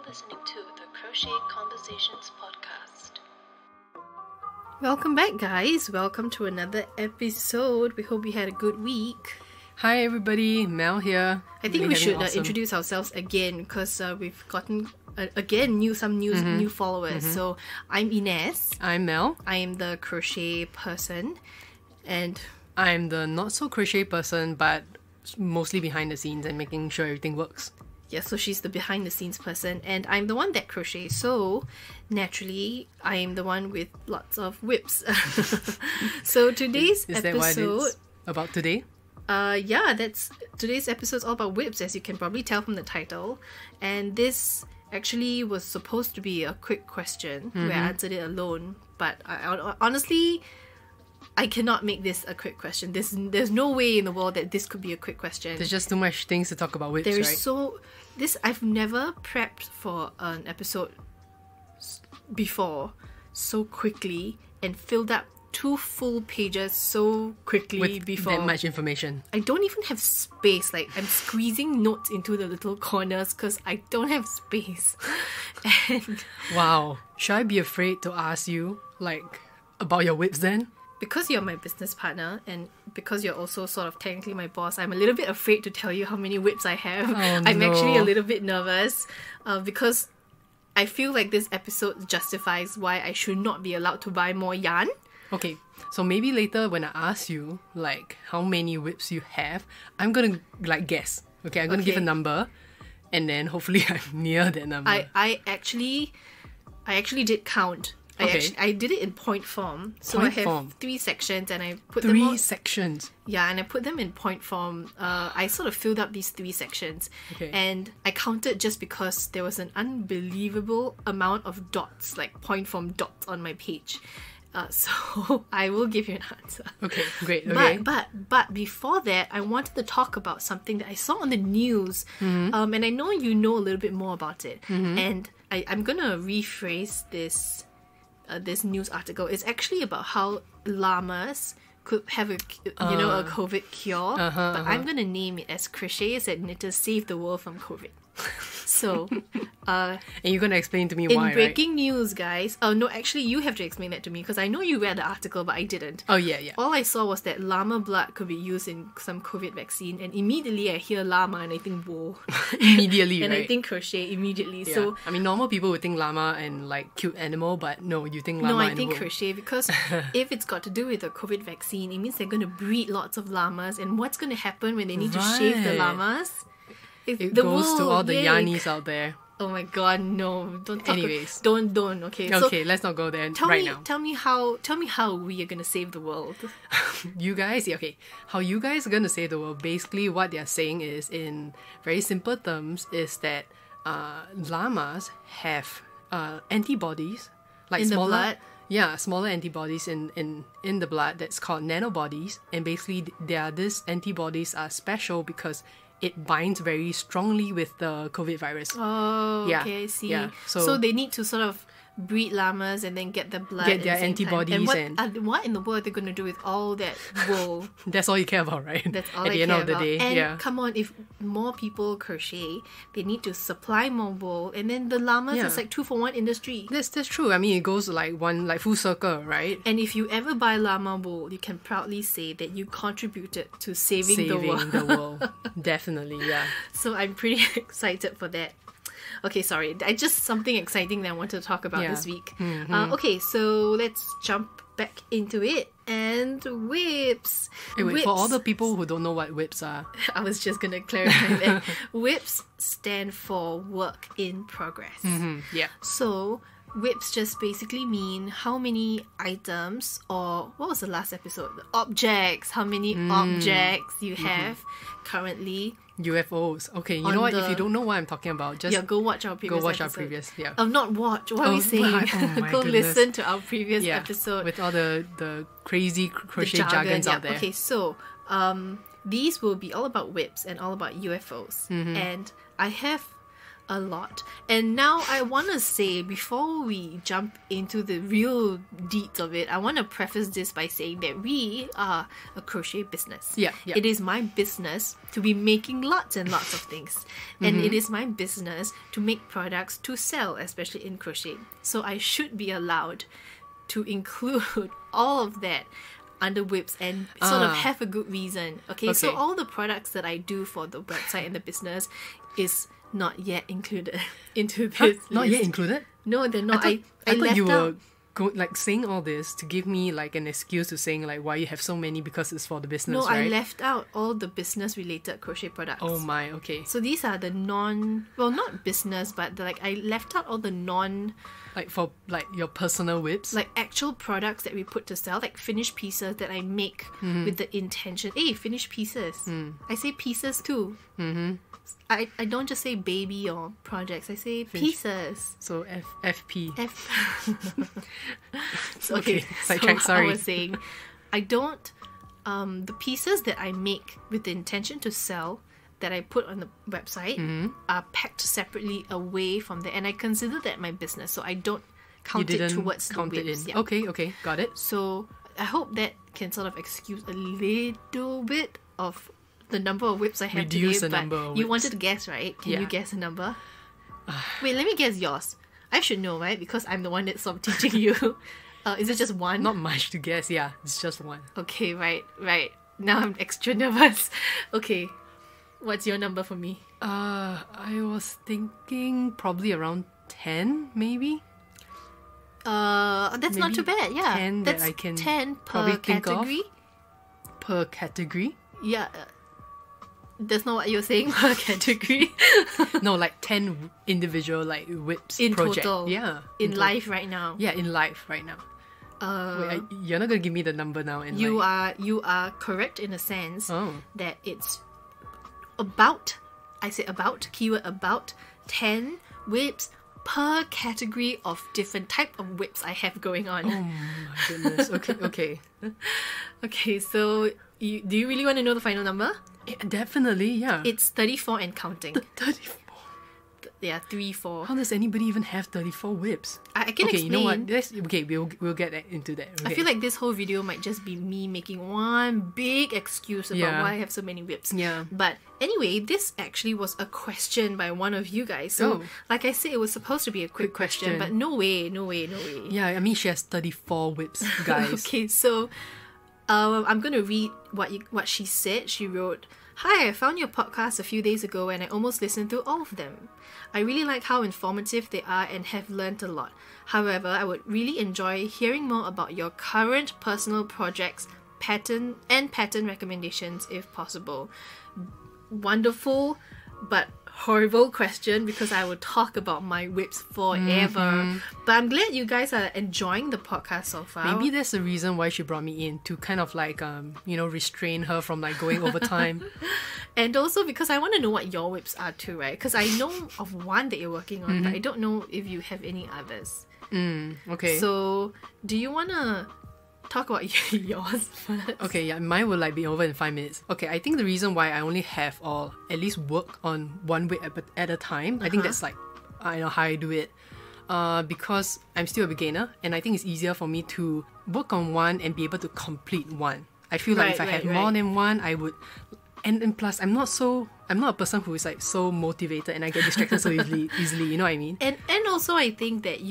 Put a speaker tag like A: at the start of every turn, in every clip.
A: listening to the Crochet Conversations podcast.
B: Welcome back, guys. Welcome to another episode. We hope you had a good week.
C: Hi everybody, Mel here.
B: I think we should introduce ourselves again because we've gotten some new followers. So I'm Inez.
C: I'm Mel.
B: I am the crochet person, and
C: I'm the not so crochet person, but mostly behind the scenes and making sure everything works.
B: yeah, so she's the behind the scenes person, and I'm the one that crochets. So naturally, I am the one with lots of whips. So today's
C: Is
B: episode.
C: that what it's about today?
B: That's today's episode's all about whips, as you can probably tell from the title. And this actually was supposed to be a quick question where I answered it alone, but I honestly, I cannot make this a quick question. There's no way in the world that this could be a quick question.
C: There's just too much things to talk about whips,
B: There
C: right?
B: is I've never prepped for an episode before so quickly and filled up 2 full pages so quickly
C: With
B: before.
C: that much information.
B: I don't even have space. Like, I'm squeezing notes into the little corners because I don't have space. And
C: Wow. Should I be afraid to ask you, about your whips then?
B: because you're my business partner and because you're also sort of technically my boss, I'm a little bit afraid to tell you how many whips I have. I'm actually a little bit nervous because I feel like this episode justifies why I should not be allowed to buy more yarn.
C: Okay, so maybe later when I ask you, how many whips you have, I'm gonna, guess. Okay, I'm gonna give a number, and then hopefully I'm near that number.
B: I actually did count.
C: Okay.
B: I did it in point form. So
C: Point
B: I have
C: form.
B: 3 sections and I put them
C: 3
B: all...
C: sections.
B: Yeah, and I put them in point form. I sort of filled up these 3 sections.
C: Okay.
B: And I counted just because there was an unbelievable amount of dots, like point form dots on my page. So I will give you an answer.
C: Okay, great. Okay.
B: But before that, I wanted to talk about something that I saw on the news, and I know you know a little bit more about it. And I'm gonna rephrase this news article. It's actually about how llamas could have a COVID cure, but I'm gonna name it as Crocheters and Knitters Save the World from COVID. So,
C: and you're gonna explain to me
B: in
C: why,
B: breaking news, guys. Oh no, actually, you have to explain that to me because I know you read the article, but I didn't.
C: Oh yeah.
B: All I saw was that llama blood could be used in some COVID vaccine, and immediately I hear llama and I think wool.
C: Immediately,
B: and
C: right?
B: I think crochet immediately.
C: Yeah.
B: So
C: I mean, normal people would think llama and cute animal, but no, you think llama
B: no, I
C: and
B: think
C: wool.
B: crochet because if it's got to do with the COVID vaccine, it means they're going to breed lots of llamas, and what's going to happen when they need to shave the
C: Right.
B: llamas?
C: It
B: the
C: goes to
B: wool,
C: all the
B: yay.
C: yarnies out there.
B: Oh my god, no! Don't talk.
C: Anyways.
B: Don't. Okay.
C: Okay, let's not go there now.
B: Tell me how we are gonna save the world.
C: You guys, how you guys are gonna save the world? Basically, what they're saying is, in very simple terms, is that llamas have antibodies,
B: In the blood?
C: Yeah, smaller antibodies in the blood that's called nanobodies, and basically these antibodies are special because it binds very strongly with the COVID virus.
B: Oh,
C: Yeah,
B: okay, I see.
C: yeah.
B: So they need to sort of breed llamas and then get the blood.
C: Get
B: at
C: their
B: the same time.
C: antibodies
B: And what in the world are they going to do with all that wool?
C: That's all you care about, right?
B: That's all
C: At
B: I
C: the end
B: care
C: of the
B: about.
C: day,
B: And
C: yeah.
B: come on, if more people crochet, they need to supply more wool, and then the llamas
C: Yeah.
B: is like 2-for-1 industry.
C: That's true. I mean, it goes full circle, right?
B: And if you ever buy llama wool, you can proudly say that you contributed to saving the world.
C: the world. Definitely, yeah.
B: So I'm pretty excited for that. Okay, sorry. I just something exciting that I wanted to talk about
C: Yeah.
B: this week. Okay, so let's jump back into it. And whips.
C: Hey, wait,
B: Whips.
C: for all the people who don't know what whips are,
B: I was just gonna clarify that. Whips stand for work in progress.
C: yeah.
B: So whips just basically mean how many items, or what was the last episode? Objects. How many objects you have currently.
C: UFOs. Okay, you
B: On
C: know what? If
B: the-
C: you don't know what I'm talking about, just
B: Go watch our previous
C: watch our
B: episode.
C: previous, yeah.
B: Not watch. What are we saying?
C: Oh my
B: Go
C: goodness.
B: listen to our previous
C: yeah,
B: episode.
C: with all the crazy
B: The
C: crochet jargons
B: yeah.
C: out there.
B: Okay, so these will be all about whips and all about UFOs. And I have a lot. And now I want to say, before we jump into the real deeds of it, I want to preface this by saying that we are a crochet business.
C: Yeah.
B: It is my business to be making lots and lots of things. And it is my business to make products to sell, especially in crochet. So I should be allowed to include all of that under WIPs and sort of have a good reason. Okay, so all the products that I do for the website and the business is not yet included into this
C: Not
B: list.
C: yet included?
B: No, they're not.
C: I thought
B: left
C: you
B: out.
C: were saying all this to give me like an excuse to saying like why you have so many because it's for the business,
B: No,
C: right?
B: I left out all the business related crochet products.
C: Oh my, okay.
B: So these are the not business, but I left out all the
C: Like for like your personal WIPs?
B: like actual products that we put to sell, like finished pieces that I make with the intention. Hey, finished pieces. I say pieces too. I don't just say baby or projects. I say pieces.
C: So FP.
B: Okay,
C: sidetrack,
B: so
C: sorry.
B: I was saying, I don't. The pieces that I make with the intention to sell, that I put on the website, are packed separately away from there, and I consider that my business, so I don't count
C: You
B: it
C: didn't
B: towards
C: count
B: the
C: it
B: WIPs.
C: in.
B: Yeah.
C: Okay, got it.
B: So I hope that can sort of excuse a little bit of the number of WIPs I have
C: Reduce
B: today.
C: the
B: But
C: number of
B: you
C: WIPs.
B: wanted to guess, right? Can
C: Yeah.
B: you guess a number? Wait, let me guess yours. I should know, right? Because I'm the one that's sort of teaching you. Is it just one?
C: Not much to guess, yeah. It's just one.
B: Okay, right. Now I'm extra nervous. Okay, what's your number for me?
C: I was thinking probably around 10, maybe?
B: That's not
C: Maybe
B: too bad. Yeah,
C: 10 that
B: that's
C: I can
B: 10
C: probably
B: per
C: think of.
B: category.
C: Per category?
B: Yeah, that's not what you're saying per category.
C: No, like 10 individual like WIPs
B: In
C: project.
B: total.
C: Yeah.
B: In
C: total.
B: life right now.
C: Yeah, in life right now. Wait, you're not gonna give me the number now. And
B: You
C: like,
B: are correct in a sense
C: Oh.
B: that it's about, I say about, keyword about, 10 WIPs per category of different type of WIPs I have going on.
C: Oh my goodness. Okay.
B: Okay, so do you really want to know the final number?
C: Yeah, definitely, yeah.
B: It's 34 and counting.
C: 34.
B: Yeah, 3-4.
C: How does anybody even have 34 WIPs?
B: I can
C: Okay,
B: explain.
C: you know what? We'll get into that. Okay.
B: I feel like this whole video might just be me making one big excuse about
C: Yeah.
B: why I have so many WIPs.
C: Yeah.
B: But anyway, this actually was a question by one of you guys. So,
C: Oh.
B: like I said, it was supposed to be a quick question,
C: question.
B: but no way.
C: Yeah, I mean she has 34 WIPs, guys.
B: Okay, so I'm gonna read what she said. She wrote, "Hi, I found your podcast a few days ago and I almost listened to all of them. I really like how informative they are and have learned a lot. However, I would really enjoy hearing more about your current personal projects, pattern recommendations if possible." Wonderful, but horrible question because I would talk about my WIPs forever. But I'm glad you guys are enjoying the podcast so far.
C: Maybe that's the reason why she brought me in, to kind of like restrain her from like going over time.
B: And also because I want to know what your WIPs are too, right? Because I know of one that you're working on, but I don't know if you have any others.
C: Okay.
B: So, do you want to talk about yours first?
C: Okay, yeah, mine will like be over in 5 minutes. Okay, I think the reason why I only have or at least work on one WIP at a time, I think that's like I know how I do it. Because I'm still a beginner and I think it's easier for me to work on one and be able to complete one. I feel like if I had more than one, I would. And plus, I'm not a person who is like so motivated and I get distracted so easily. You know what I mean?
B: And also I think that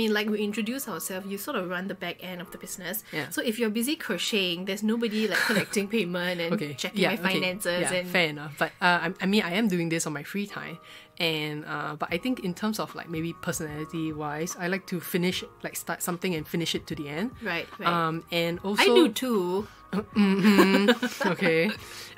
B: like we introduce ourselves, you sort of run the back end of the business.
C: Yeah.
B: So if you're busy crocheting, there's nobody like collecting payment and checking my finances.
C: Yeah,
B: and
C: fair enough. But I am doing this on my free time, and but I think in terms of like maybe personality wise, I like to start something and finish it to the end.
B: Right.
C: And also
B: I do too.
C: Okay,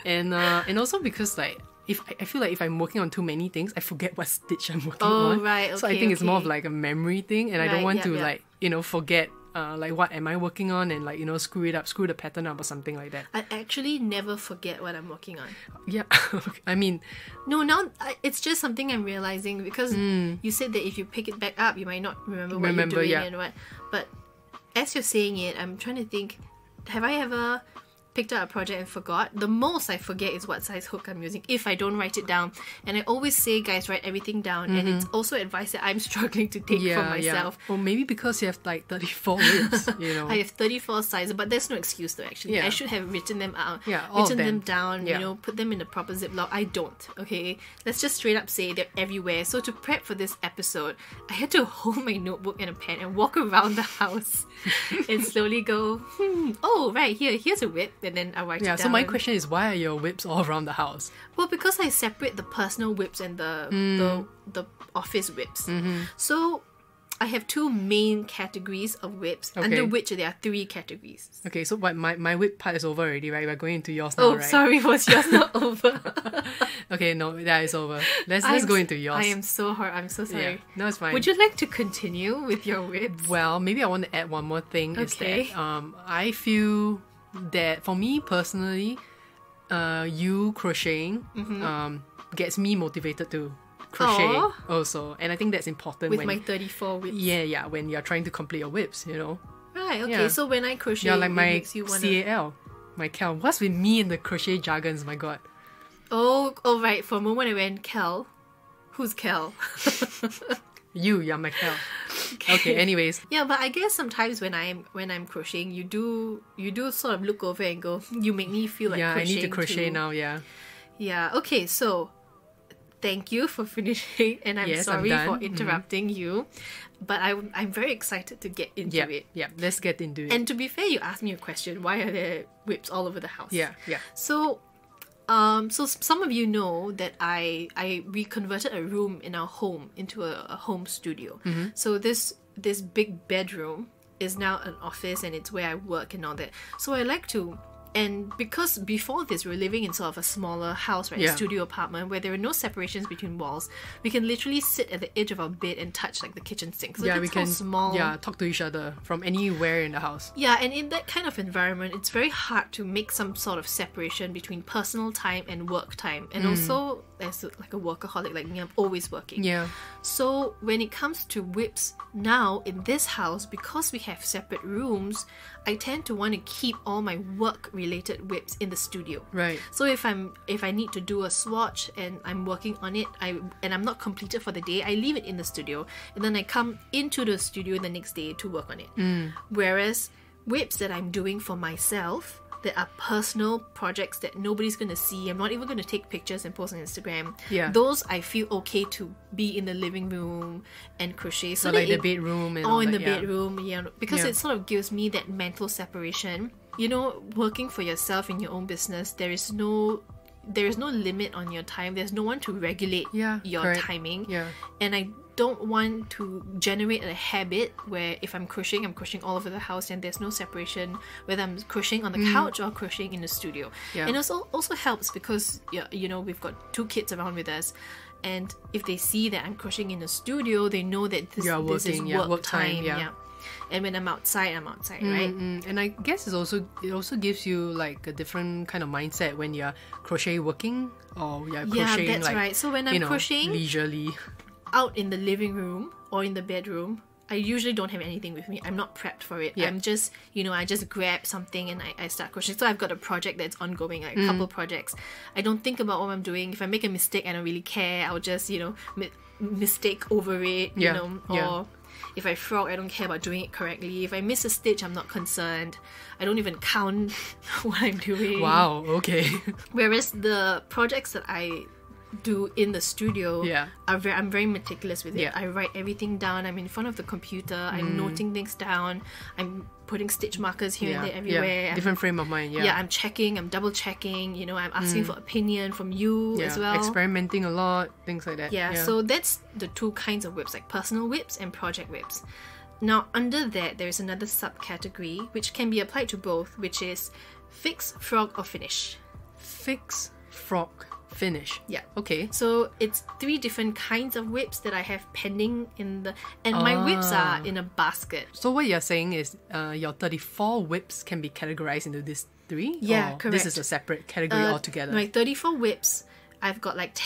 C: and also because like I feel like if I'm working on too many things, I forget what stitch I'm working on.
B: Right.
C: So I think it's more of like a memory thing, and I don't want to like forget like what am I working on and like screw the pattern up or something like that.
B: I actually never forget what I'm working on.
C: Yeah, I mean,
B: No, now it's just something I'm realizing because you said that if you pick it back up, you might not remember what you're doing and what. But as you're saying it, I'm trying to think, have I ever picked up a project and forgot, the most I forget is what size hook I'm using if I don't write it down. And I always say, guys, write everything down. And it's also advice that I'm struggling to take for myself.
C: Or maybe because you have like 34 whips, you know.
B: I have 34 sizes, but there's no excuse though, actually.
C: Yeah.
B: I should have written them out,
C: all
B: written
C: of
B: them
C: them.
B: down,
C: Yeah.
B: you know, put them in the proper Ziploc. I don't, okay? Let's just straight up say they're everywhere. So to prep for this episode, I had to hold my notebook and a pen and walk around the house and slowly go, oh, right, here's a whip. And then I write it down.
C: So my question is, why are your whips all around the house?
B: Well, because I separate the personal whips and the office whips. So I have two main categories of whips, under which there are three categories.
C: Okay, so what, my whip part is over already, right? We're going into yours now,
B: Oh,
C: right?
B: sorry, was yours not over?
C: Okay, no, that is over. Let's go into yours.
B: I am so hurt. I'm so sorry.
C: Yeah, no, it's fine.
B: Would you like to continue with your whips?
C: Well, maybe I want to add one more thing.
B: Okay.
C: Is that I feel that for me personally, you crocheting gets me motivated to crochet
B: Aw.
C: also, and I think that's important
B: With
C: when
B: my 34 whips.
C: yeah when you're trying to complete your whips, you know.
B: Right, okay.
C: Yeah.
B: So when I crochet,
C: You're like
B: it
C: my
B: makes you wanna...
C: CAL, my Cal. What's with me and the crochet jargons? My God.
B: Oh, right. For a moment I went, Kel. Who's Kel?
C: You're my Cal. Okay. Anyways,
B: Yeah, but I guess sometimes when I'm crocheting, you do sort of look over and go, you make me feel like
C: yeah, I
B: crocheting
C: need to crochet
B: too.
C: now. Yeah.
B: Yeah, okay, so thank you for finishing, and I'm
C: Yes, I'm
B: sorry
C: done.
B: for interrupting you, but I'm very excited to get into
C: Yeah.
B: it.
C: Yeah. Let's get into it.
B: And to be fair, you asked me a question, why are there whips all over the house?
C: yeah.
B: So some of you know that we converted a room in our home into a home studio. So this big bedroom is now an office, and it's where I work and all that. So I like to, and because before this we were living in sort of a smaller house, right, a
C: Yeah.
B: studio apartment where there were no separations between walls. We can literally sit at the edge of our bed and touch like the kitchen sink. So
C: Yeah,
B: that's
C: we can
B: how small.
C: talk to each other from anywhere in the house.
B: Yeah, and in that kind of environment, it's very hard to make some sort of separation between personal time and work time. And also, as like a workaholic like me, I'm always working.
C: Yeah.
B: So when it comes to whips, now in this house, because we have separate rooms, I tend to want to keep all my work-related whips in the studio.
C: Right.
B: So if I need to do a swatch and I'm working on it, and I'm not completed for the day, I leave it in the studio, and then I come into the studio the next day to work on it. Whereas whips that I'm doing for myself, that are personal projects that nobody's gonna see, I'm not even gonna take pictures and post on Instagram.
C: Yeah.
B: Those I feel okay to be in the living room and crochet. So
C: So
B: that
C: like the
B: it-
C: bedroom and
B: or
C: all
B: in
C: that,
B: the
C: yeah.
B: bedroom, because
C: Yeah.
B: it sort of gives me that mental separation. You know, working for yourself in your own business, there is no limit on your time. There's no one to regulate
C: Yeah,
B: your
C: correct.
B: timing.
C: Yeah.
B: And I don't want to generate a habit where if I'm crocheting all over the house and there's no separation whether I'm crocheting on the couch or crocheting in the studio.
C: Yeah.
B: And also helps because you know, we've got two kids around with us, and if they see that I'm crocheting in the studio, they know that this is
C: working,
B: work,
C: time,
B: time.
C: yeah.
B: And when I'm outside, right?
C: And I guess it also gives you like a different kind of mindset when you're crochet working or you're
B: Yeah,
C: crocheting
B: that's
C: like,
B: right. So when I'm
C: you know,
B: crocheting
C: leisurely.
B: out in the living room or in the bedroom, I usually don't have anything with me. I'm not prepped for it.
C: Yeah.
B: I'm just, I just grab something and I start crocheting. So I've got a project that's ongoing, like a couple projects. I don't think about what I'm doing. If I make a mistake, I don't really care. I'll just, mistake over it,
C: Yeah.
B: or
C: Yeah.
B: if I frog, I don't care about doing it correctly. If I miss a stitch, I'm not concerned. I don't even count what I'm doing.
C: Wow, okay.
B: Whereas the projects that I do in the studio,
C: Yeah.
B: I'm very meticulous with it.
C: Yeah.
B: I write everything down. I'm in front of the computer. I'm noting things down. I'm putting stitch markers here and there everywhere.
C: Yeah. Different frame of mind, yeah.
B: Yeah, I'm checking. I'm double checking. I'm asking for opinion from you as well.
C: Experimenting a lot, things like that.
B: Yeah, so that's the two kinds of whips, like personal whips and project whips. Now, under that, there is another subcategory which can be applied to both, which is fix, frog, or finish.
C: Fix, frog, finish.
B: Yeah.
C: Okay.
B: So it's 3 different kinds of whips that I have pending and my whips are in a basket.
C: So what you're saying is your 34 whips can be categorized into these 3?
B: Yeah,
C: or
B: correct.
C: This is a separate category altogether.
B: My 34 whips, I've got like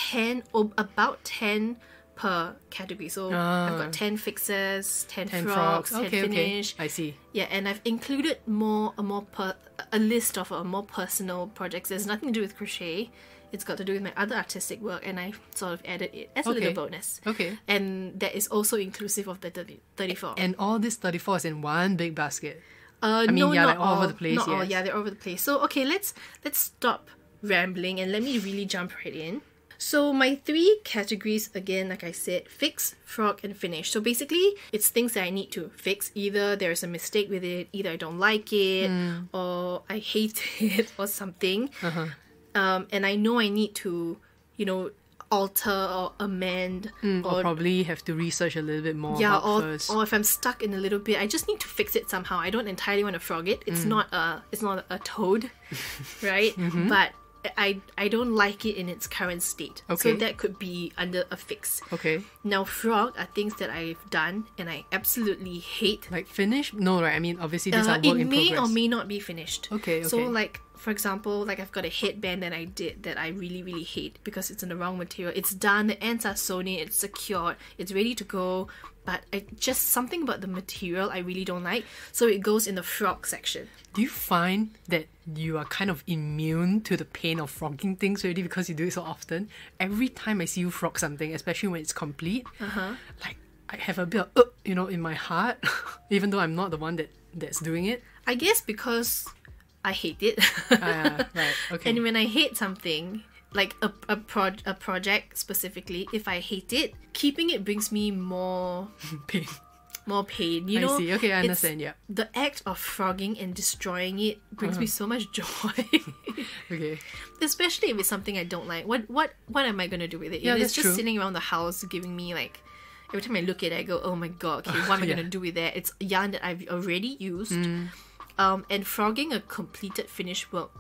B: about 10 per category. So I've got 10 fixes, 10 frogs, 10
C: Okay,
B: finish.
C: I see.
B: Yeah, and I've included a list of more personal projects. There's nothing to do with crochet. It's got to do with my other artistic work, and I sort of added it as a little bonus.
C: Okay.
B: And that is also inclusive of the 34.
C: And all this 34 is in one big basket.
B: No,
C: yeah,
B: not
C: like all over the place,
B: Not all,
C: yes.
B: yeah, they're all over the place. So, okay, let's stop rambling and let me really jump right in. So my 3 categories, again, like I said, fix, frog, and finish. So basically, it's things that I need to fix. Either there's a mistake with it, either I don't like it, or I hate it, or something. And I know I need to, alter or amend.
C: Or probably have to research a little bit more about first.
B: Or if I'm stuck in a little bit, I just need to fix it somehow. I don't entirely want to frog it. It's not a toad, right? But I don't like it in its current state.
C: Okay.
B: So that could be under a fix.
C: Okay.
B: Now, frog are things that I've done and I absolutely hate.
C: Like finish? No, right? I mean, obviously these are work in progress.
B: It may or may not be finished.
C: Okay.
B: So, like, for example, like I've got a headband that I did that I really, really hate because it's in the wrong material. It's done, the ends are sewn in, it's secured, it's ready to go, but just something about the material I really don't like. So it goes in the frog section.
C: Do you find that you are kind of immune to the pain of frogging things already because you do it so often? Every time I see you frog something, especially when it's complete, like I have a bit of in my heart, even though I'm not the one that's doing it.
B: I guess because I hate it.
C: Right, okay.
B: And when I hate something, like a project specifically, if I hate it, keeping it brings me more
C: pain.
B: More pain.
C: I see. Okay, I understand. Yeah.
B: The act of frogging and destroying it brings me so much joy.
C: Okay.
B: Especially if it's something I don't like. What am I gonna do with it?
C: Yeah,
B: If
C: that's
B: it's just
C: true.
B: sitting around the house giving me like. Every time I look at it, I go, oh my god, okay, what am I going to do with that? It's yarn that I've already used. And frogging a completed finished work,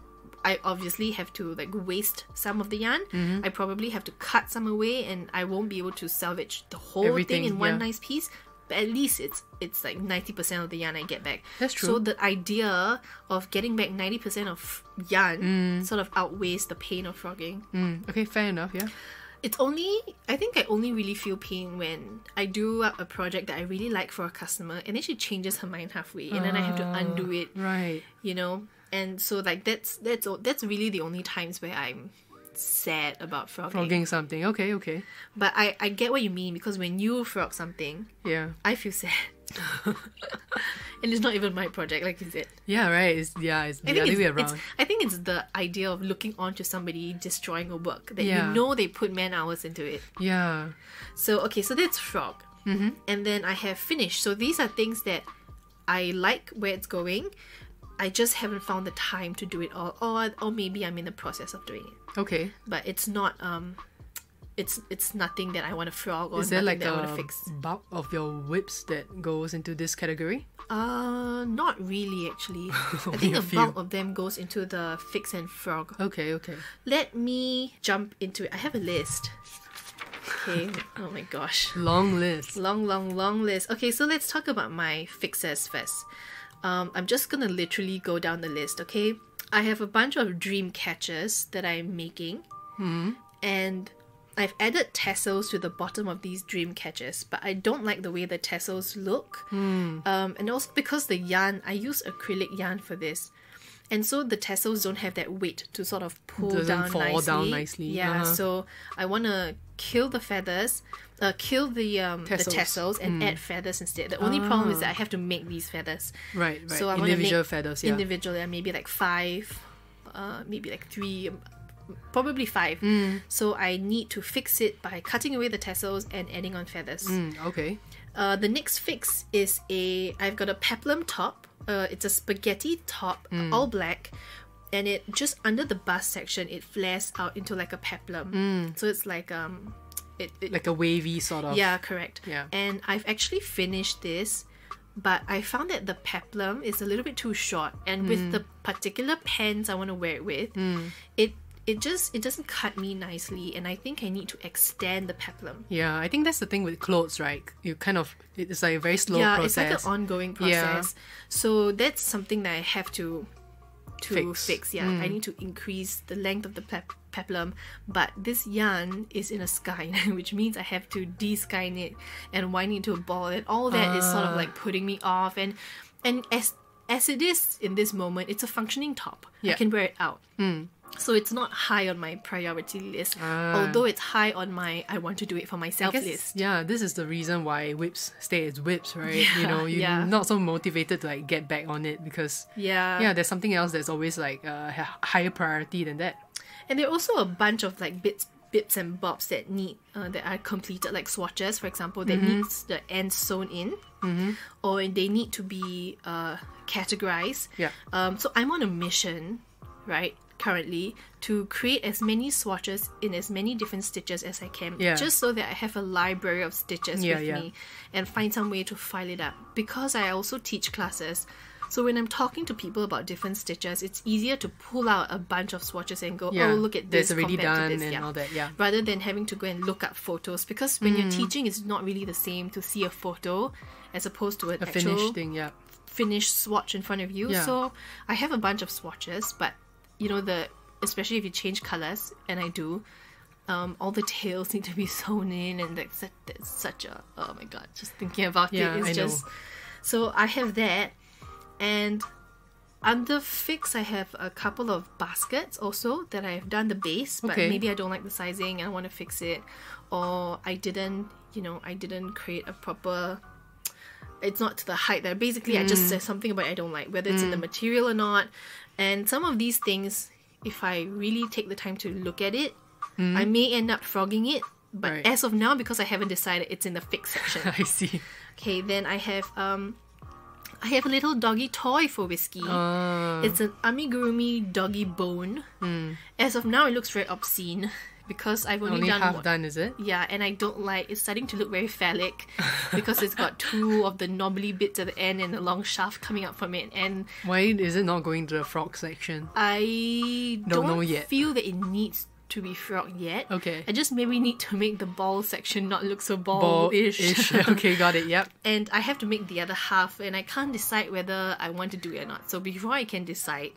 B: I obviously have to like waste some of the yarn. I probably have to cut some away, and I won't be able to salvage the whole
C: Everything,
B: thing in one
C: yeah.
B: nice piece. But at least it's like 90% of the yarn I get back.
C: That's true.
B: So the idea of getting back 90% of yarn sort of outweighs the pain of frogging.
C: Okay, fair enough, yeah.
B: I think I only really feel pain when I do a project that I really like for a customer and then she changes her mind halfway and then I have to undo it.
C: Right.
B: And so like that's really the only times where I'm sad about frogging.
C: Frogging something. Okay.
B: But I get what you mean, because when you frog something,
C: Yeah.
B: I feel sad. And it's not even my project, like you said.
C: Yeah, right. It's the other way around.
B: I think it's the idea of looking onto somebody destroying a work that
C: Yeah.
B: you know they put man hours into it.
C: Yeah.
B: So that's frog. And then I have finish. So these are things that I like where it's going. I just haven't found the time to do it all, or maybe I'm in the process of doing it.
C: Okay.
B: But it's not it's nothing that I want to frog or
C: Is there
B: nothing
C: like
B: that I want
C: a
B: to fix.
C: bulk of your whips that goes into this category?
B: Not really actually. I
C: Only
B: think
C: a
B: a
C: few.
B: bulk of them goes into the fix and frog.
C: Okay.
B: Let me jump into it. I have a list. Okay. Oh my gosh.
C: Long list.
B: Long list. Okay, so let's talk about my fixes first. I'm just gonna literally go down the list, okay? I have a bunch of dream catchers that I'm making. And I've added tassels to the bottom of these dream catchers, but I don't like the way the tassels look. And also because the yarn, I use acrylic yarn for this. And so the tassels don't have that weight to sort of pull
C: Doesn't fall down nicely.
B: Yeah, so I want to kill the feathers, kill the tassels and add feathers instead. The only problem is that I have to make these feathers.
C: Right.
B: So I want to
C: Individual
B: make
C: feathers, yeah.
B: individual, maybe like 5, maybe like 3, probably 5. So I need to fix it by cutting away the tassels and adding on feathers.
C: Okay.
B: The next fix is I've got a peplum top. It's a spaghetti top, all black, and it just under the bust section it flares out into like a peplum. So it's like
C: Like a wavy sort of.
B: yeah, correct.
C: Yeah.
B: And I've actually finished this, but I found that the peplum is a little bit too short, and with the particular pants I want to wear it with, it doesn't cut me nicely, and I think I need to extend the peplum.
C: Yeah, I think that's the thing with clothes, right? It's like a very slow
B: Yeah,
C: process.
B: it's like an ongoing process. So that's something that I have to to fix. I need to increase the length of the peplum, but this yarn is in a skein, which means I have to de-skein it and wind it into a ball, and all that is sort of like putting me off. And as it is in this moment, it's a functioning top. I can wear it out. So it's not high on my priority list, although it's high on my I want to do it for myself list.
C: Yeah, this is the reason why whips stay as whips, right? You're not so motivated to like get back on it because there's something else that's always like a higher priority than that.
B: And there are also a bunch of like bits and bobs that need that are completed, like swatches, for example, that needs the ends sewn in, or they need to be categorized. So I'm on a mission, right, currently, to create as many swatches in as many different stitches as I can, just so that I have a library of stitches with me and find some way to file it up. Because I also teach classes, so when I'm talking to people about different stitches, it's easier to pull out a bunch of swatches and go, oh, look at this
C: already
B: compared
C: done
B: to this,
C: and all that,
B: rather than having to go and look up photos, because when you're teaching, it's not really the same to see a photo as opposed to an actual
C: finished thing,
B: finished swatch in front of you. So I have a bunch of swatches, but especially if you change colors, and I do, all the tails need to be sewn in, and that's such a, oh my god, just thinking about it is just know. So I have that. And under fix, I have a couple of baskets also that I've done the base, but maybe I don't like the sizing and I want to fix it, or I didn't create a proper, it's not to the height that basically I just said something about it I don't like, whether it's in the material or not. And some of these things, if I really take the time to look at it, I may end up frogging it, but as of now, because I haven't decided, it's in the fix section.
C: I see.
B: Okay, then I have a little doggy toy for Whiskey. It's an Amigurumi doggy bone. As of now, it looks very obscene because I've only done
C: half done, is it?
B: Yeah, and I don't like. It's starting to look very phallic because it's got two of the knobbly bits at the end and a long shaft coming up from it. And
C: why is it not going to the frog section?
B: I don't
C: know yet.
B: Feel that it needs to be frogged yet.
C: Okay.
B: I just maybe need to make the ball section not look so ball-ish.
C: Okay, got it, yep.
B: And I have to make the other half, and I can't decide whether I want to do it or not. So before I can decide,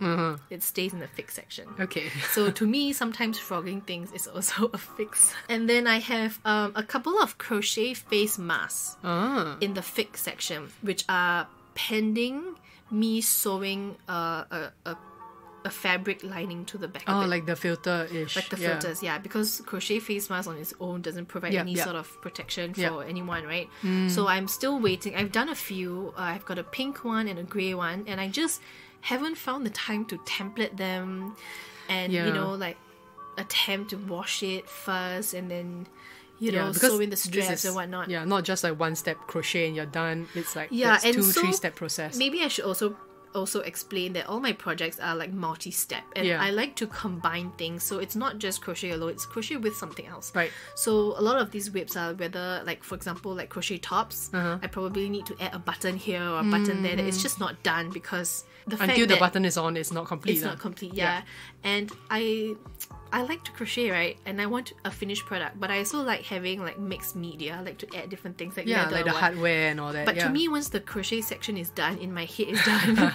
B: it stays in the fix section.
C: Okay.
B: So to me, sometimes frogging things is also a fix. And then I have a couple of crochet face masks in the fix section, which are pending me sewing a fabric lining to the back of it.
C: Like the filter-ish.
B: Like the filters, because crochet face mask on its own doesn't provide any sort of protection for anyone, right? So I'm still waiting. I've done a few. I've got a pink one and a grey one, and I just haven't found the time to template them and, like attempt to wash it first and then, sew in the straps and whatnot. Yeah,
C: not just like one step crochet and you're done. It's like
B: and
C: 2-3 step process.
B: Maybe I should also explain that all my projects are like multi-step, and I like to combine things, so it's not just crochet alone, it's crochet with something else.
C: Right.
B: So a lot of these whips are whether, like, for example, like crochet tops, I probably need to add a button here or a button there that it's just not done because
C: until the button is on, it's not complete.
B: It's not complete, and I like to crochet, right? And I want a finished product, but I also like having like mixed media. I like to add different things like leather,
C: like the hardware and all that.
B: But to me, once the crochet section is done, in my head it's done.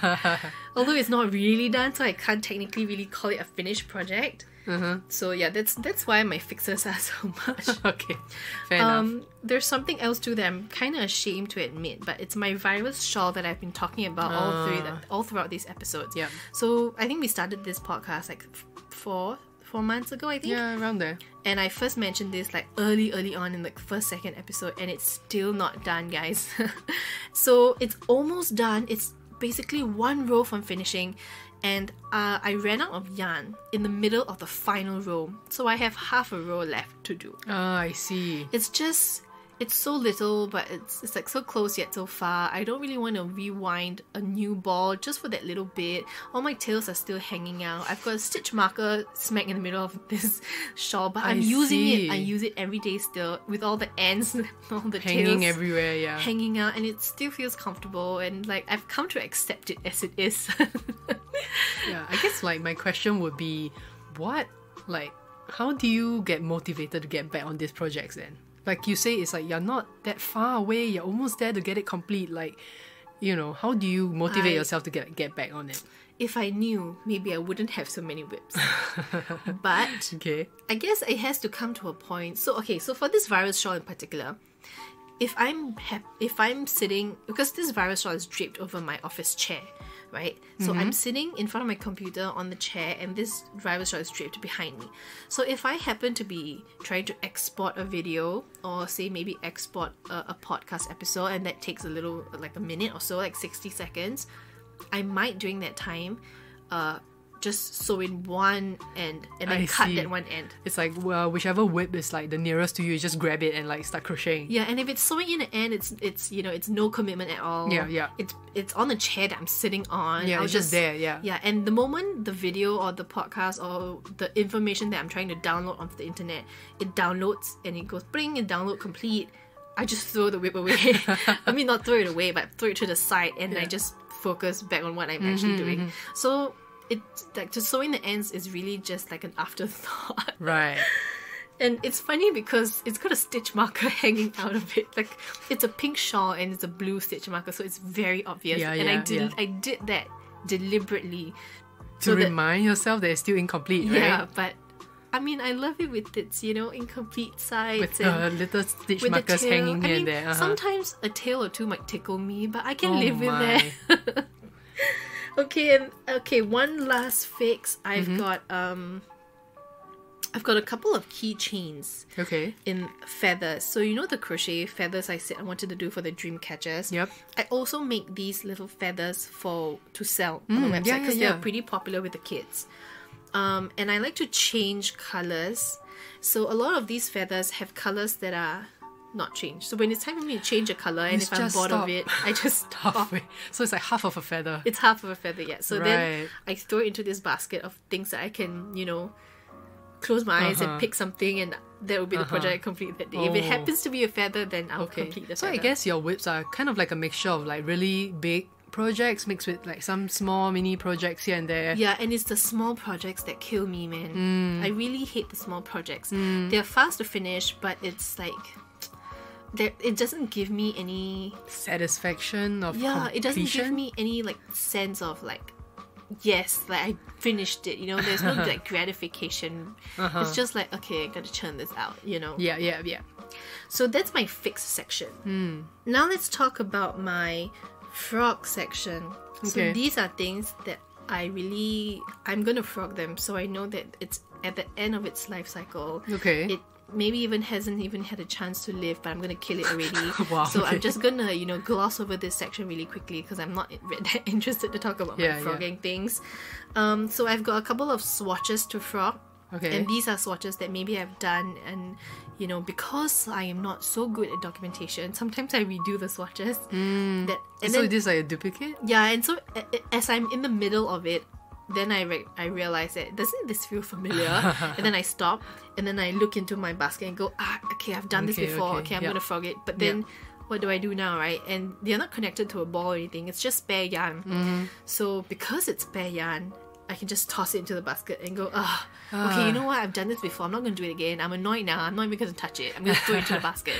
B: Although it's not really done, so I can't technically really call it a finished project. So that's why my fixes are so much.
C: Okay, fair enough.
B: There's something else too that I'm kind of ashamed to admit, but it's my virus shawl that I've been talking about all throughout these episodes.
C: Yeah.
B: So I think we started this podcast like 4 months ago, I think.
C: Yeah, around there.
B: And I first mentioned this like early on in like first, second episode, and it's still not done, guys. So it's almost done. It's basically one row from finishing, and I ran out of yarn in the middle of the final row, so I have half a row left to do.
C: I see.
B: It's so little, but it's like so close yet so far. I don't really want to rewind a new ball just for that little bit. All my tails are still hanging out. I've got a stitch marker smack in the middle of this shawl, but I'm using it. I use it every day still, with all the ends, all the
C: hanging
B: tails
C: everywhere,
B: hanging out, and it still feels comfortable. And like I've come to accept it as it is.
C: I guess like my question would be, how do you get motivated to get back on these projects then? Like you say, it's like you're not that far away, you're almost there to get it complete. Like, how do you motivate yourself to get back on it?
B: if I knew, maybe I wouldn't have so many whips. But
C: Okay.
B: I guess it has to come to a point. So for this virus shawl in particular, if I'm sitting, because this virus shawl is draped over my office chair, right? So I'm sitting in front of my computer on the chair, and this virus shawl is draped behind me. So if I happen to be trying to export a video, or say maybe export a podcast episode, and that takes a little, like a minute or so, like 60 seconds, I might during that time just sew in one end and then cut that one end.
C: It's like, well, whichever whip is like the nearest to you, you just grab it and like start crocheting.
B: Yeah, and if it's sewing in an end, it's you know, it's no commitment at all.
C: Yeah.
B: It's on the chair that I'm sitting on.
C: Yeah,
B: I'll
C: it's just there, yeah.
B: Yeah, and the moment the video or the podcast or the information that I'm trying to download onto the internet, it downloads and it goes bring and download complete. I just throw the whip away. I mean, not throw it away, but throw it to the side, and I just focus back on what I'm actually doing. So it's like, just sewing the ends is really just like an afterthought.
C: Right.
B: And it's funny because it's got a stitch marker hanging out of it. Like, it's a pink shawl and it's a blue stitch marker, so it's very obvious. I did that deliberately
C: to remind yourself that it's still incomplete, right?
B: Yeah, but I mean, I love it with its, you know, incomplete sides.
C: With the little stitch markers hanging here and there.
B: Sometimes a tail or two might tickle me, but I can live with that. Okay, one last fix. I've got a couple of keychains.
C: Okay.
B: In feathers. So you know the crochet feathers I said I wanted to do for the dream catchers?
C: Yep.
B: I also make these little feathers to sell on the website because they're pretty popular with the kids. And I like to change colors. So a lot of these feathers have colors that are not changed. So when it's time for me to change a color, and if I'm bored of it, I just stop.
C: Halfway. So it's like half of a feather.
B: It's half of a feather, yeah. So then I throw it into this basket of things that I can, you know, close my eyes and pick something, and that will be the project I complete that day. If it happens to be a feather, then I'll complete the feather.
C: So I guess your whips are kind of like a mixture of like really big projects mixed with like some small mini projects here and there.
B: Yeah, and it's the small projects that kill me, man. I really hate the small projects. They're fast to finish, but it's like it doesn't give me any
C: satisfaction of completion.
B: It doesn't give me any like sense of like, yes, like I finished it, you know. There's no like gratification. It's just like, okay, I gotta churn this out, you know.
C: Yeah.
B: So that's my fix section. Now let's talk about my frog section. So these are things that I'm gonna frog them, so I know that it's at the end of its life cycle. It maybe even hasn't even had a chance to live, but I'm gonna kill it already. I'm just gonna, you know, gloss over this section really quickly because I'm not that interested to talk about my frogging things. So I've got a couple of swatches to frog. And these are swatches that maybe I've done, and you know, because I am not so good at documentation, sometimes I redo the swatches.
C: So it is like a duplicate?
B: Yeah, and so as I'm in the middle of it, then I realize that, doesn't this feel familiar? And then I stop, and then I look into my basket and go, okay, I've done this before. Okay, I'm gonna frog it. But then, what do I do now, right? And they're not connected to a ball or anything. It's just spare yarn. So because it's spare yarn, I can just toss it into the basket and go, okay, you know what? I've done this before. I'm not going to do it again. I'm annoyed now. I'm not even going to touch it. I'm going to throw it into the basket.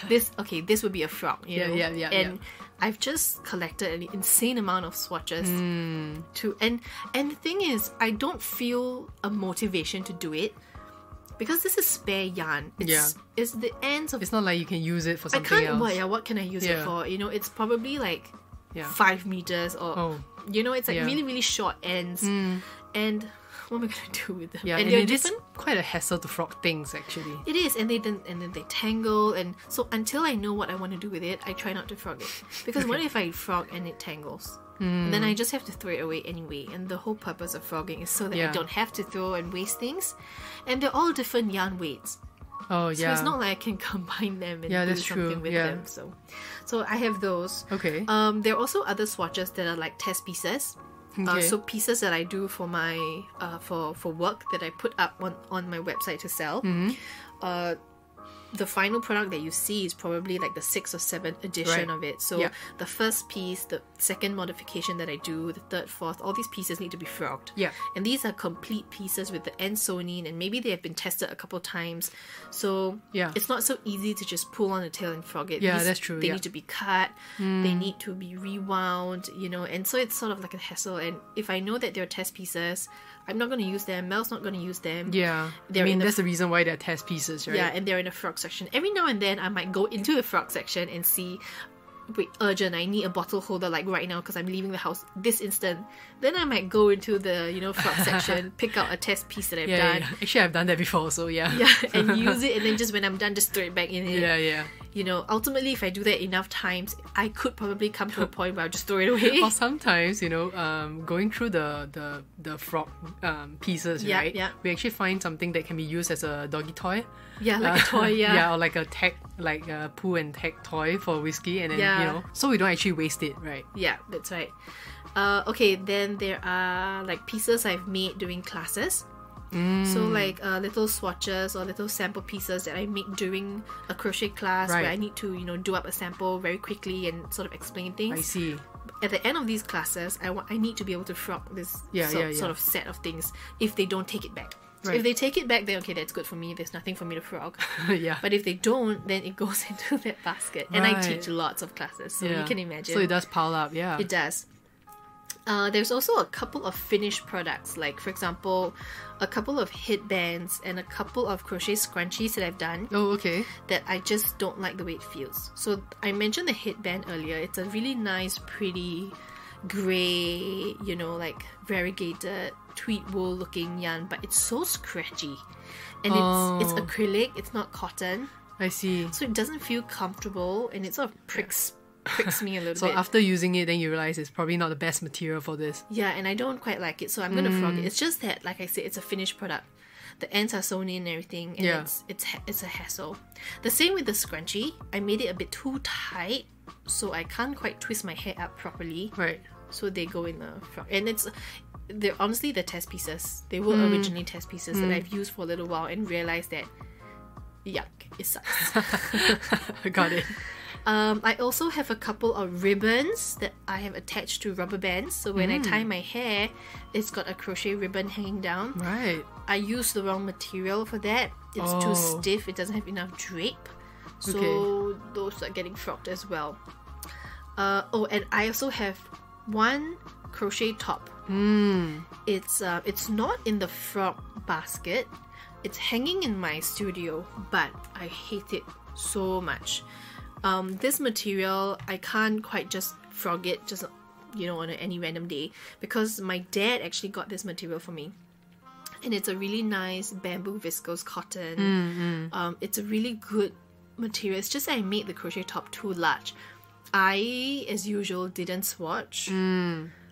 B: This would be a frog, you know? And I've just collected an insane amount of swatches and the thing is, I don't feel a motivation to do it because this is spare yarn. It's the ends of...
C: It's not like you can use it for something else.
B: What can I use it for? You know, it's probably like 5 meters or... You know, it's like really, really short ends. And what am I going to do with them?
C: Yeah, and it is quite a hassle to frog things, actually.
B: It is, and then they tangle. And so until I know what I want to do with it, I try not to frog it. Because what if I frog and it tangles? And then I just have to throw it away anyway. And the whole purpose of frogging is so that I don't have to throw and waste things. And they're all different yarn weights.
C: So it's
B: not like I can combine them and do something with them. So I have those.
C: Okay.
B: There are also other swatches that are like test pieces. So pieces that I do for my for work that I put up on my website to sell. the final product that you see is probably like the 6th or 7th edition of it. So the first piece, the second modification that I do, the third, fourth, all these pieces need to be frogged.
C: Yeah.
B: And these are complete pieces with the end sewn in, and maybe they have been tested a couple times. So it's not so easy to just pull on the tail and frog it.
C: Yeah, that's true.
B: They need to be cut, they need to be rewound, you know, and so it's sort of like a hassle. And if I know that they're test pieces, I'm not going to use them. Mel's not going to use them.
C: Yeah. I mean, that's the reason why they're test pieces, right?
B: Yeah, and they're in the frog section. Every now and then, I might go into the frog section and see, wait, urgent, I need a bottle holder like right now because I'm leaving the house this instant. Then I might go into the, you know, frog section, pick out a test piece that I've done.
C: Yeah. Actually, I've done that before, so yeah.
B: Yeah, and use it, and then just when I'm done, just throw it back in it.
C: Yeah.
B: You know, ultimately, if I do that enough times, I could probably come to a point where I'll just throw it away.
C: Or sometimes, you know, going through the frog pieces, right?
B: Yeah.
C: We actually find something that can be used as a doggy toy.
B: Yeah, like a toy,
C: Yeah, or like a tag, like a poo and tag toy for whiskey, and then, you know, so we don't actually waste it, right?
B: Yeah, that's right. Okay, then there are like pieces I've made during classes. So like little swatches or little sample pieces that I make during a crochet class where I need to, you know, do up a sample very quickly and sort of explain things.
C: I see.
B: At the end of these classes, I need to be able to frog this sort of set of things if they don't take it back. So if they take it back, then okay, that's good for me. There's nothing for me to frog.
C: Yeah.
B: But if they don't, then it goes into that basket. And I teach lots of classes, so you can imagine.
C: So it does pile up, yeah.
B: It does. There's also a couple of finished products, like for example, a couple of headbands and a couple of crochet scrunchies that I've done.
C: Oh, okay.
B: That I just don't like the way it feels. So I mentioned the headband earlier. It's a really nice, pretty grey, you know, like variegated tweed wool looking yarn, but it's so scratchy, and it's acrylic. It's not cotton.
C: I see.
B: So it doesn't feel comfortable, and it sort of pricks me a little bit.
C: So after using it, then you realize it's probably not the best material for this.
B: Yeah, and I don't quite like it, so I'm gonna frog it. It's just that, like I said, it's a finished product. The ends are sewn in and everything, and it's a hassle. The same with the scrunchie. I made it a bit too tight, so I can't quite twist my hair up properly.
C: Right.
B: So they go in the frog, and they're honestly the test pieces. They were originally test pieces that I've used for a little while and realized that, yuck, it sucks.
C: Got it.
B: I also have a couple of ribbons that I have attached to rubber bands. So when I tie my hair, it's got a crochet ribbon hanging down.
C: Right.
B: I used the wrong material for that. It's too stiff. It doesn't have enough drape. So those are getting frogged as well. And I also have one crochet top. It's not in the frog basket. It's hanging in my studio, but I hate it so much. This material, I can't quite just frog it just, you know, on any random day, because my dad actually got this material for me, and it's a really nice bamboo viscose cotton. It's a really good material. It's just that I made the crochet top too large. I, as usual, didn't swatch.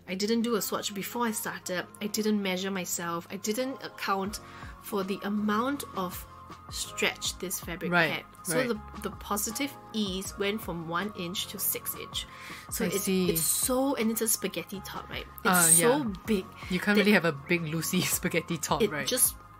B: I didn't do a swatch before I started. I didn't measure myself. I didn't account for the amount of stretch this fabric had. So the positive ease went from 1 inch to 6 inch. So it's so, and it's a spaghetti top, right? It's so big.
C: You can't really have a big loosey spaghetti top, right?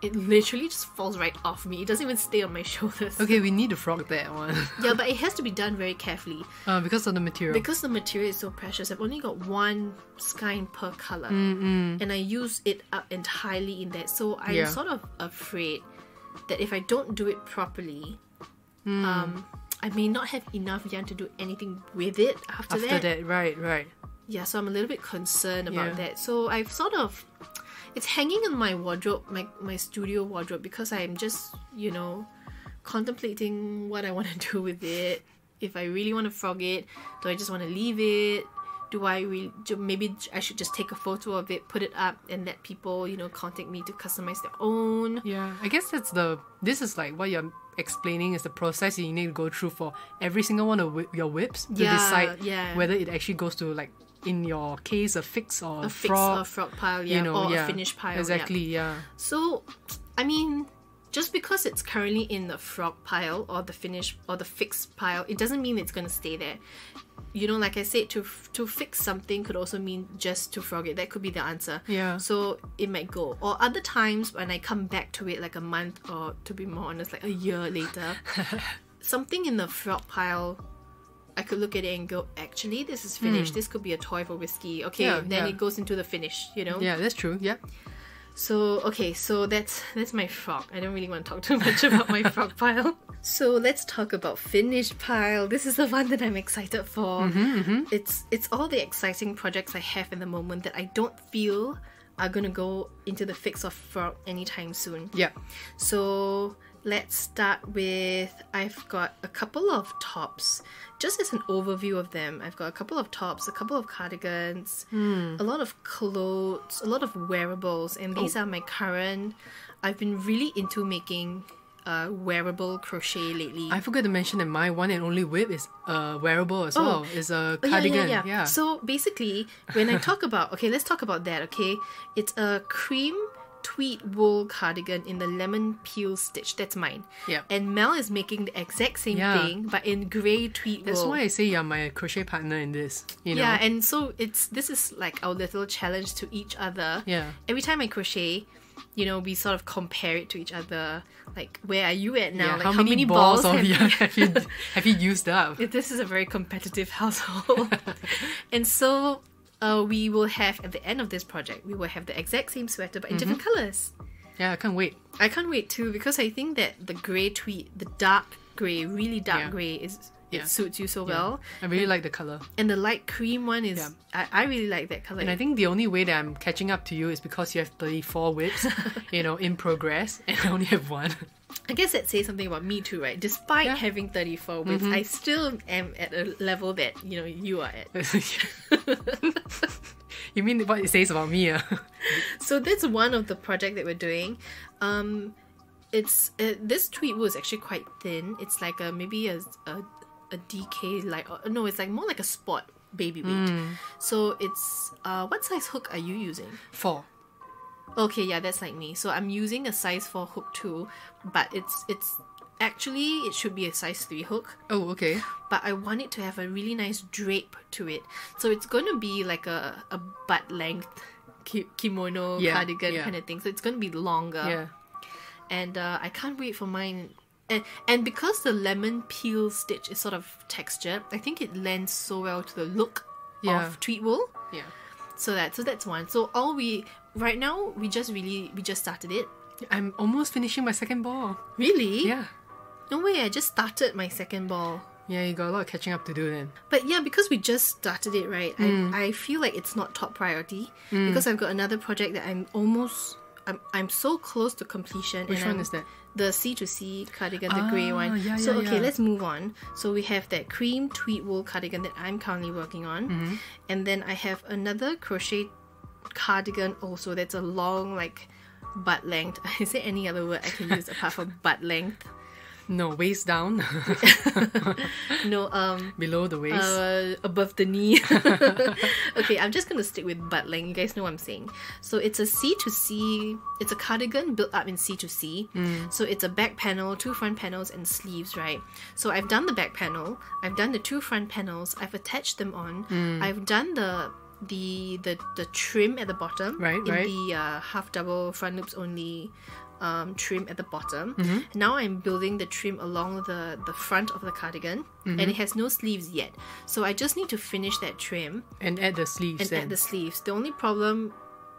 B: It literally just falls right off me. It doesn't even stay on my shoulders.
C: Okay, we need to frog that one.
B: Yeah, but it has to be done very carefully.
C: Because of the material.
B: Because the material is so precious. I've only got one skein per color. And I use it up entirely in that. So I'm sort of afraid that if I don't do it properly, I may not have enough yarn to do anything with it after that.
C: Right.
B: Yeah, so I'm a little bit concerned about that. So I've sort of... It's hanging in my wardrobe, my studio wardrobe, because I'm just, you know, contemplating what I want to do with it. If I really want to frog it, do I just want to leave it? Maybe I should just take a photo of it, put it up, and let people, you know, contact me to customize their own.
C: Yeah, I guess this is like what you're explaining is the process you need to go through for every single one of your whips to decide whether it actually goes to, like, in your case, a fix or a frog
B: pile,
C: you know,
B: or a finished pile.
C: Exactly,
B: So, I mean, just because it's currently in the frog pile or the finish or the fix pile, it doesn't mean it's going to stay there. You know, like I said, to fix something could also mean just to frog it. That could be the answer.
C: Yeah.
B: So it might go. Or other times when I come back to it like a month, or to be more honest, like a year later, something in the frog pile, I could look at it and go, actually, this is finished. This could be a toy for Whiskey. Okay, it goes into the finish, you know?
C: Yeah, that's true. Yeah.
B: So, okay, so that's my frog. I don't really want to talk too much about my frog pile. So let's talk about finished pile. This is the one that I'm excited for. It's all the exciting projects I have in the moment that I don't feel are going to go into the fix of frog anytime soon.
C: Yeah.
B: So let's start with, I've got a couple of tops. Just as an overview of them, I've got a couple of tops, a couple of cardigans, a lot of clothes, a lot of wearables, and these are my current. I've been really into making wearable crochet lately.
C: I forgot to mention that my one and only whip is wearable as well. It's a cardigan. Yeah.
B: So basically, when I talk about, okay, let's talk about that, okay? It's a cream tweed wool cardigan in the lemon peel stitch. That's mine.
C: Yeah.
B: And Mel is making the exact same thing, but in grey tweed wool.
C: That's why I say you're my crochet partner in this. You know?
B: Yeah, and so this is like our little challenge to each other.
C: Yeah.
B: Every time I crochet, you know, we sort of compare it to each other. Like, where are you at now?
C: Yeah,
B: like,
C: how many balls
B: have
C: have you used up?
B: This is a very competitive household. And so we will have, at the end of this project, we will have the exact same sweater but in different colours.
C: Yeah, I can't wait.
B: I can't wait too, because I think that the grey tweed, the dark grey, really dark grey, it suits you so well.
C: I really like the colour.
B: And the light cream one is, I really like that colour.
C: And I think the only way that I'm catching up to you is because you have 34 whips, you know, in progress, and I only have one.
B: I guess that says something about me too, right? Despite having 34 whips, I still am at a level that, you know, you are at.
C: You mean what it says about me?
B: So that's one of the project that we're doing. It's this tweed wool is actually quite thin. It's like maybe a DK, like, no, it's like more like a sport baby weight. So it's what size hook are you using?
C: 4.
B: Okay, yeah, that's like me. So I'm using a size 4 hook too, but it's actually, it should be a size 3 hook.
C: Oh, okay.
B: But I want it to have a really nice drape to it. So it's going to be like a butt length kimono cardigan kind of thing. So it's going to be longer.
C: Yeah.
B: And I can't wait for mine. And because the lemon peel stitch is sort of textured, I think it lends so well to the look of tweed wool.
C: Yeah.
B: So that's one. So right now we just started it.
C: I'm almost finishing my second ball.
B: Really?
C: Yeah.
B: No way, I just started my second ball.
C: Yeah, you got a lot of catching up to do then.
B: But yeah, because we just started it, right? I feel like it's not top priority because I've got another project that I'm so close to completion.
C: Which one is that?
B: The C2C cardigan, the grey one. Okay, let's move on. So we have that cream tweed wool cardigan that I'm currently working on. And then I have another crochet cardigan also that's a long, like, butt length. Is there any other word I can use apart from butt length?
C: No, waist down.
B: No,
C: below the waist.
B: Above the knee. Okay, I'm just gonna stick with butt length. You guys know what I'm saying. So it's a C2C. It's a cardigan built up in C2C. So it's a back panel, 2 front panels, and sleeves, right? So I've done the back panel. I've done the 2 front panels. I've attached them on. I've done the trim at the bottom,
C: right?
B: The half double front loops only trim at the bottom. Now I'm building the trim along the front of the cardigan, and it has no sleeves yet. So I just need to finish that trim
C: and add the sleeves.
B: The only problem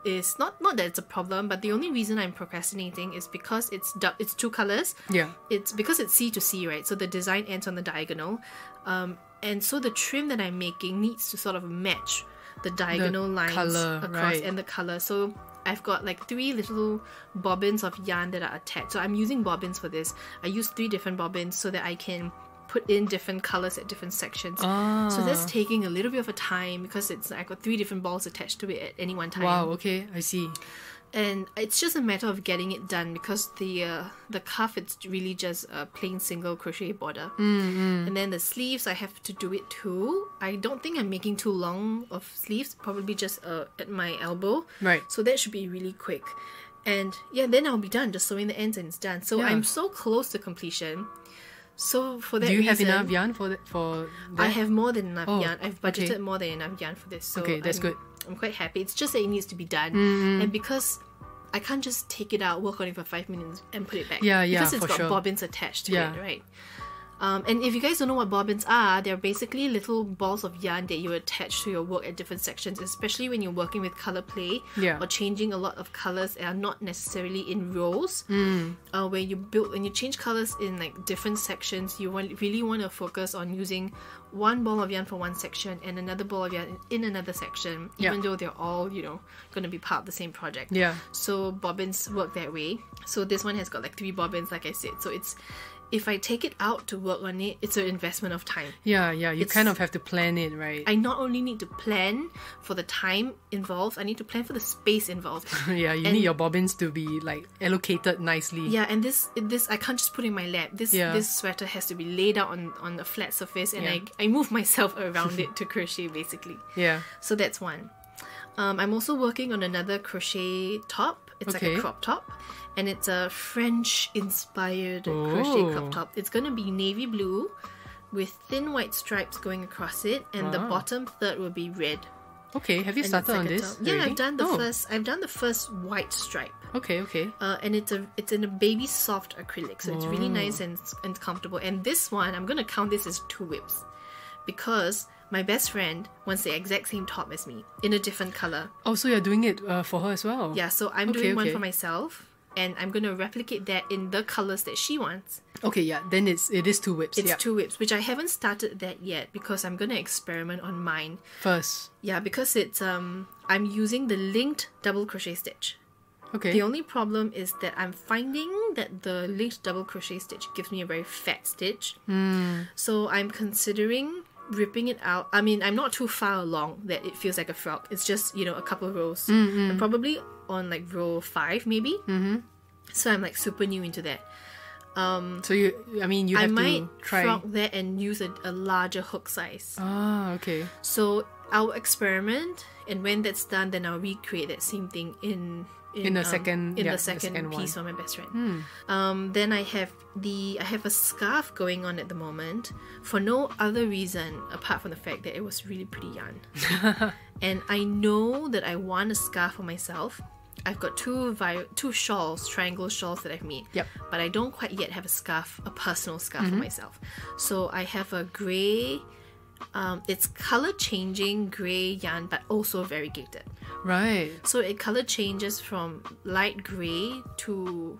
B: is not that it's a problem, but the only reason I'm procrastinating is because it's 2 colors. Yeah. It's because it's C2C, right? So the design ends on the diagonal, and so the trim that I'm making needs to sort of match the diagonal lines across and the color. So I've got like 3 little bobbins of yarn that are attached. So I'm using bobbins for this. I use 3 different bobbins so that I can put in different colors at different sections. So that's taking a little bit of a time because I've got 3 different balls attached to it at any one time.
C: Wow, okay, I see.
B: And it's just a matter of getting it done because the cuff, it's really just a plain single crochet border. And then the sleeves, I have to do it too. I don't think I'm making too long of sleeves, probably just at my elbow. Right. So that should be really quick. And yeah, then I'll be done, just sewing the ends and it's done. So
C: Yeah.
B: I'm so close to completion. So for that
C: Do you have
B: reason,
C: enough yarn for that?
B: I have more than enough
C: Oh,
B: yarn. I've budgeted
C: okay.
B: more than enough yarn for this. So
C: Okay, that's good.
B: I'm quite happy. It's just that it needs to be done. And because I can't just take it out, work on it for 5 minutes and put it back.
C: Yeah,
B: Because it's
C: for
B: got
C: sure.
B: bobbins attached to
C: Yeah.
B: it, right? And if you guys don't know what bobbins are, they're basically little balls of yarn that you attach to your work at different sections, especially when you're working with color play
C: Yeah.
B: or changing a lot of colors and are not necessarily in rows. Where when you change colors in like different sections, you really want to focus on using one ball of yarn for one section and another ball of yarn in another section,
C: Yeah.
B: even though they're all, going to be part of the same project.
C: Yeah.
B: So bobbins work that way. So this one has got like 3 bobbins, like I said. So if I take it out to work on it, it's an investment of time.
C: Yeah, you
B: It's-
C: kind of have to plan it, right?
B: I not only need to plan for the time involved, I need to plan for the space involved.
C: Yeah, you need your bobbins to be like allocated nicely.
B: Yeah, and this I can't just put in my lap. This sweater has to be laid out on a flat surface, and
C: Yeah.
B: I move myself around it to crochet basically.
C: Yeah.
B: So that's one. I'm also working on another crochet top. It's like
C: Okay.
B: a crop top. And it's a French-inspired crochet crop top. It's going to be navy blue with thin white stripes going across it. And the bottom third will be red.
C: Okay, have you
B: And
C: started
B: the
C: on
B: second
C: this?
B: top- Yeah,
C: already?
B: I've done the
C: Oh,
B: first. I've done the first white stripe.
C: Okay.
B: And it's in a baby soft acrylic, so it's really nice and comfortable. And this one, I'm gonna count this as 2 whips, because my best friend wants the exact same top as me in a different color.
C: Oh, so you're doing it for her as well?
B: Yeah, so I'm
C: Okay,
B: doing one
C: okay.
B: for myself, and I'm gonna replicate that in the colors that she wants.
C: Okay, yeah. Then it is 2 whips.
B: It's
C: yeah.
B: 2 whips, which I haven't started that yet because I'm gonna experiment on mine.
C: First.
B: Yeah, because it's I'm using the linked double crochet stitch.
C: Okay.
B: The only problem is that I'm finding that the linked double crochet stitch gives me a very fat stitch. So I'm considering ripping it out. I mean, I'm not too far along that it feels like a frog. It's just, a couple rows. I'm probably on like row 5 maybe. So I'm like super new into that.
C: So you
B: I
C: have
B: might
C: to try.
B: frog that and use a larger hook size.
C: Ah, okay.
B: So I'll experiment, and when that's done, then I'll recreate that same thing in
C: the second
B: piece
C: one.
B: for my best friend. Then I have a scarf going on at the moment for no other reason apart from the fact that it was really pretty yarn. And I know that I want a scarf for myself. I've got two shawls, triangle shawls that I've made.
C: Yep.
B: But I don't quite yet have a personal scarf for myself. So I have a grey, it's color changing grey yarn, but also variegated.
C: Right.
B: So it color changes from light grey to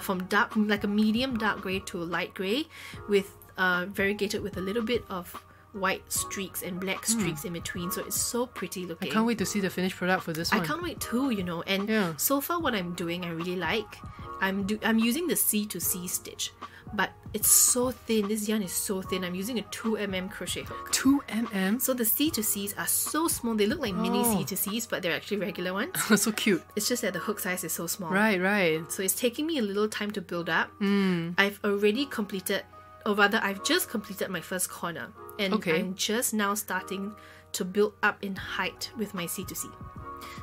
B: from dark, like a medium dark grey to light grey, with variegated with a little bit of white streaks and black streaks in between. So it's so pretty
C: I
B: looking.
C: can't wait to see the finished product for this
B: I
C: one.
B: can't wait too, And
C: Yeah.
B: so far, what I'm doing, I really like. I'm using the C to C stitch, but it's so thin. This yarn is so thin. I'm using a 2mm crochet hook.
C: 2mm?
B: So the C to Cs are so small. They look like mini C to Cs, but they're actually regular ones.
C: So cute.
B: It's just that the hook size is so small.
C: Right.
B: So it's taking me a little time to build up. I've already completed, or rather, I've just completed my first corner. And
C: Okay.
B: I'm just now starting to build up in height with my C to C.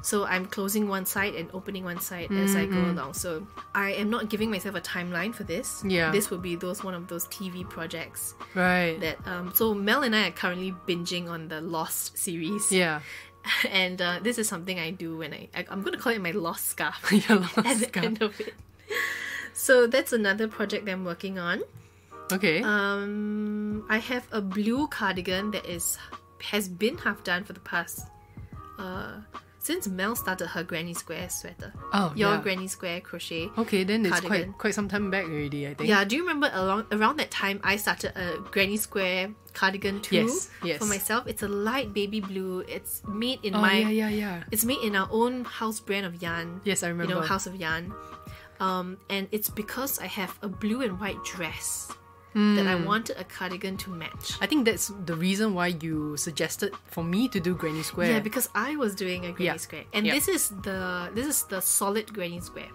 B: So I'm closing one side and opening one side as I go along. So I am not giving myself a timeline for this.
C: Yeah.
B: This will be one of those TV projects
C: Right.
B: that so Mel and I are currently binging on the Lost series.
C: Yeah.
B: And this is something I do when I'm going to call it my lost scarf
C: Your lost
B: at the
C: scarf.
B: end of it. So that's another project that I'm working on.
C: Okay.
B: I have a blue cardigan that has been half done for the past since Mel started her Granny Square sweater.
C: Oh,
B: Your
C: yeah.
B: Granny Square crochet.
C: Okay, then it's
B: cardigan.
C: quite some time back already, I think.
B: Yeah, do you remember around that time I started a Granny Square cardigan too
C: Yes.
B: for myself? It's a light baby blue. It's made in
C: Oh,
B: my
C: yeah.
B: It's made in our own house brand of yarn.
C: Yes, I remember.
B: House of Yarn. And it's because I have a blue and white dress
C: Hmm.
B: that I wanted a cardigan to match.
C: I think that's the reason why you suggested for me to do Granny Square.
B: Yeah, because I was doing a Granny
C: Yeah.
B: Square, and
C: Yeah.
B: this is the solid Granny Square.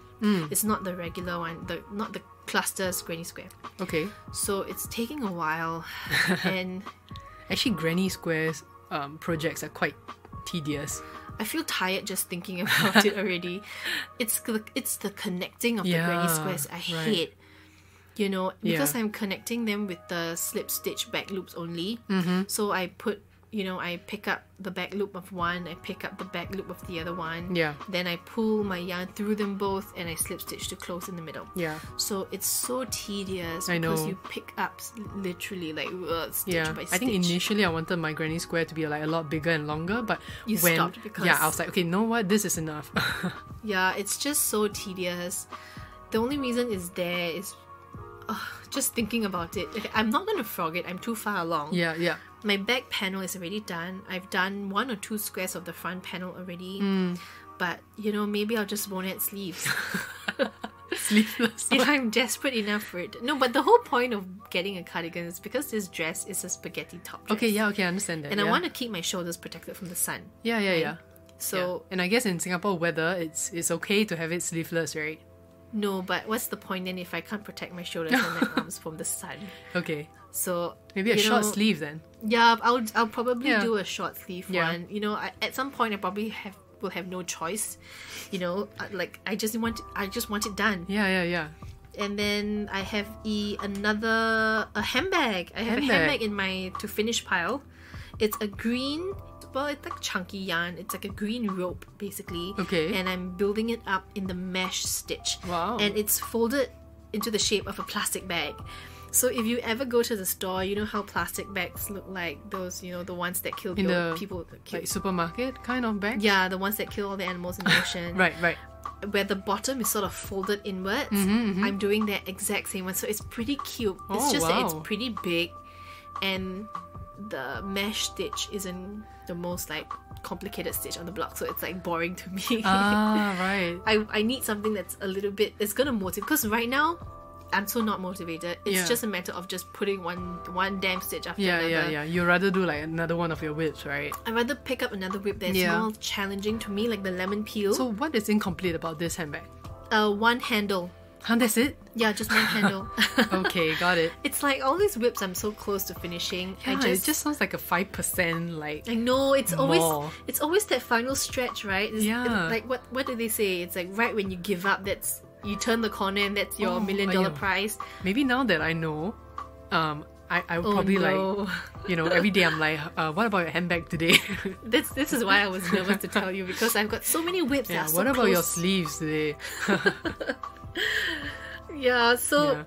B: It's not the regular one, not the clusters Granny Square.
C: Okay.
B: So it's taking a while, and
C: Actually, Granny Square's projects are quite tedious.
B: I feel tired just thinking about it already. It's the connecting of the granny squares I hate. You know, because I'm connecting them with the slip stitch back loops only. So I put, you know, I pick up the back loop of one, I pick up the back loop of the other one. Yeah. Then I pull my yarn through them both and I slip stitch to close in the middle. Yeah. So it's so tedious because you pick up literally like stitch by stitch.
C: I think initially I wanted my granny square to be like a lot bigger and longer, but
B: you stopped because
C: I was like, okay, you know what? This is enough.
B: Yeah, it's just so tedious. The only reason is just thinking about it. I'm not going to frog it. I'm too far along.
C: Yeah.
B: My back panel is already done. I've done 1 or 2 squares of the front panel already. But, you know, maybe I'll just won't add sleeves.
C: Sleeveless.
B: If I'm desperate enough for it. No, but the whole point of getting a cardigan is because this dress is a spaghetti top dress.
C: Okay, I understand that.
B: And I want to keep my shoulders protected from the sun.
C: Yeah.
B: So,
C: and I guess in Singapore weather, it's okay to have it sleeveless, right?
B: No, but what's the point then if I can't protect my shoulders and my arms from the sun?
C: Okay.
B: So
C: maybe a short sleeve then.
B: Yeah, I'll probably do a short sleeve one. You know, at some point I probably will have no choice. You know, like I just want it done.
C: Yeah.
B: And then I have a handbag. I have a handbag in my to finish pile. It's a green. Well, it's like chunky yarn. It's like a green rope, basically.
C: Okay.
B: And I'm building it up in the mesh stitch.
C: Wow.
B: And it's folded into the shape of a plastic bag. So if you ever go to the store, you know how plastic bags look like? Those, you know, the ones that kill people.
C: Like supermarket kind of bag?
B: Yeah, the ones that kill all the animals in the ocean.
C: Right.
B: Where the bottom is sort of folded inwards. I'm doing that exact same one. So it's pretty cute. It's just that it's pretty big. And the mesh stitch isn't the most like complicated stitch on the block, so it's like boring to me.
C: Right.
B: I need something that's a little bit, it's gonna motivate, because right now I'm so not motivated. It's just a matter of just putting one damn stitch after another.
C: Yeah. You'd rather do like another one of your whips, right?
B: I'd rather pick up another whip that's more challenging to me, like the lemon peel.
C: So what is incomplete about this handbag?
B: One handle.
C: That's it?
B: Yeah, just one handle.
C: Okay, got it.
B: It's like all these whips I'm so close to finishing.
C: Yeah, it just sounds like a 5% like.
B: I know, it's always that final stretch, right? It's like what do they say? It's like right when you give up, you turn the corner and that's your $1 million prize.
C: Maybe now that I know, I would probably like, you know, every day I'm like, what about your handbag today?
B: This is why I was nervous to tell you, because I've got so many whips that are so
C: what about
B: close.
C: your sleeves today?
B: So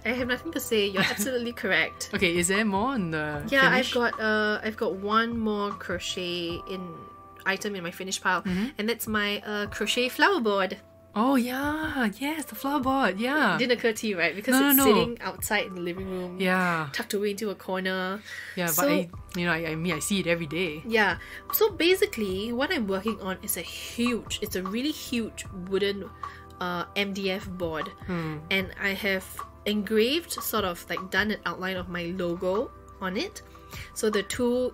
B: I have nothing to say. You're absolutely correct.
C: Okay, is there more on the finish?
B: I've got one more crochet item in my finish pile, and that's my crochet flower board.
C: Oh yeah, yes, the flower board. Yeah,
B: it didn't occur to you, right? Because it's sitting outside in the living room.
C: Yeah,
B: tucked away into a corner.
C: Yeah,
B: so,
C: but I see it every day.
B: Yeah. So basically, what I'm working on is it's a really huge wooden MDF board, and I have engraved, sort of like done an outline of my logo on it. So the two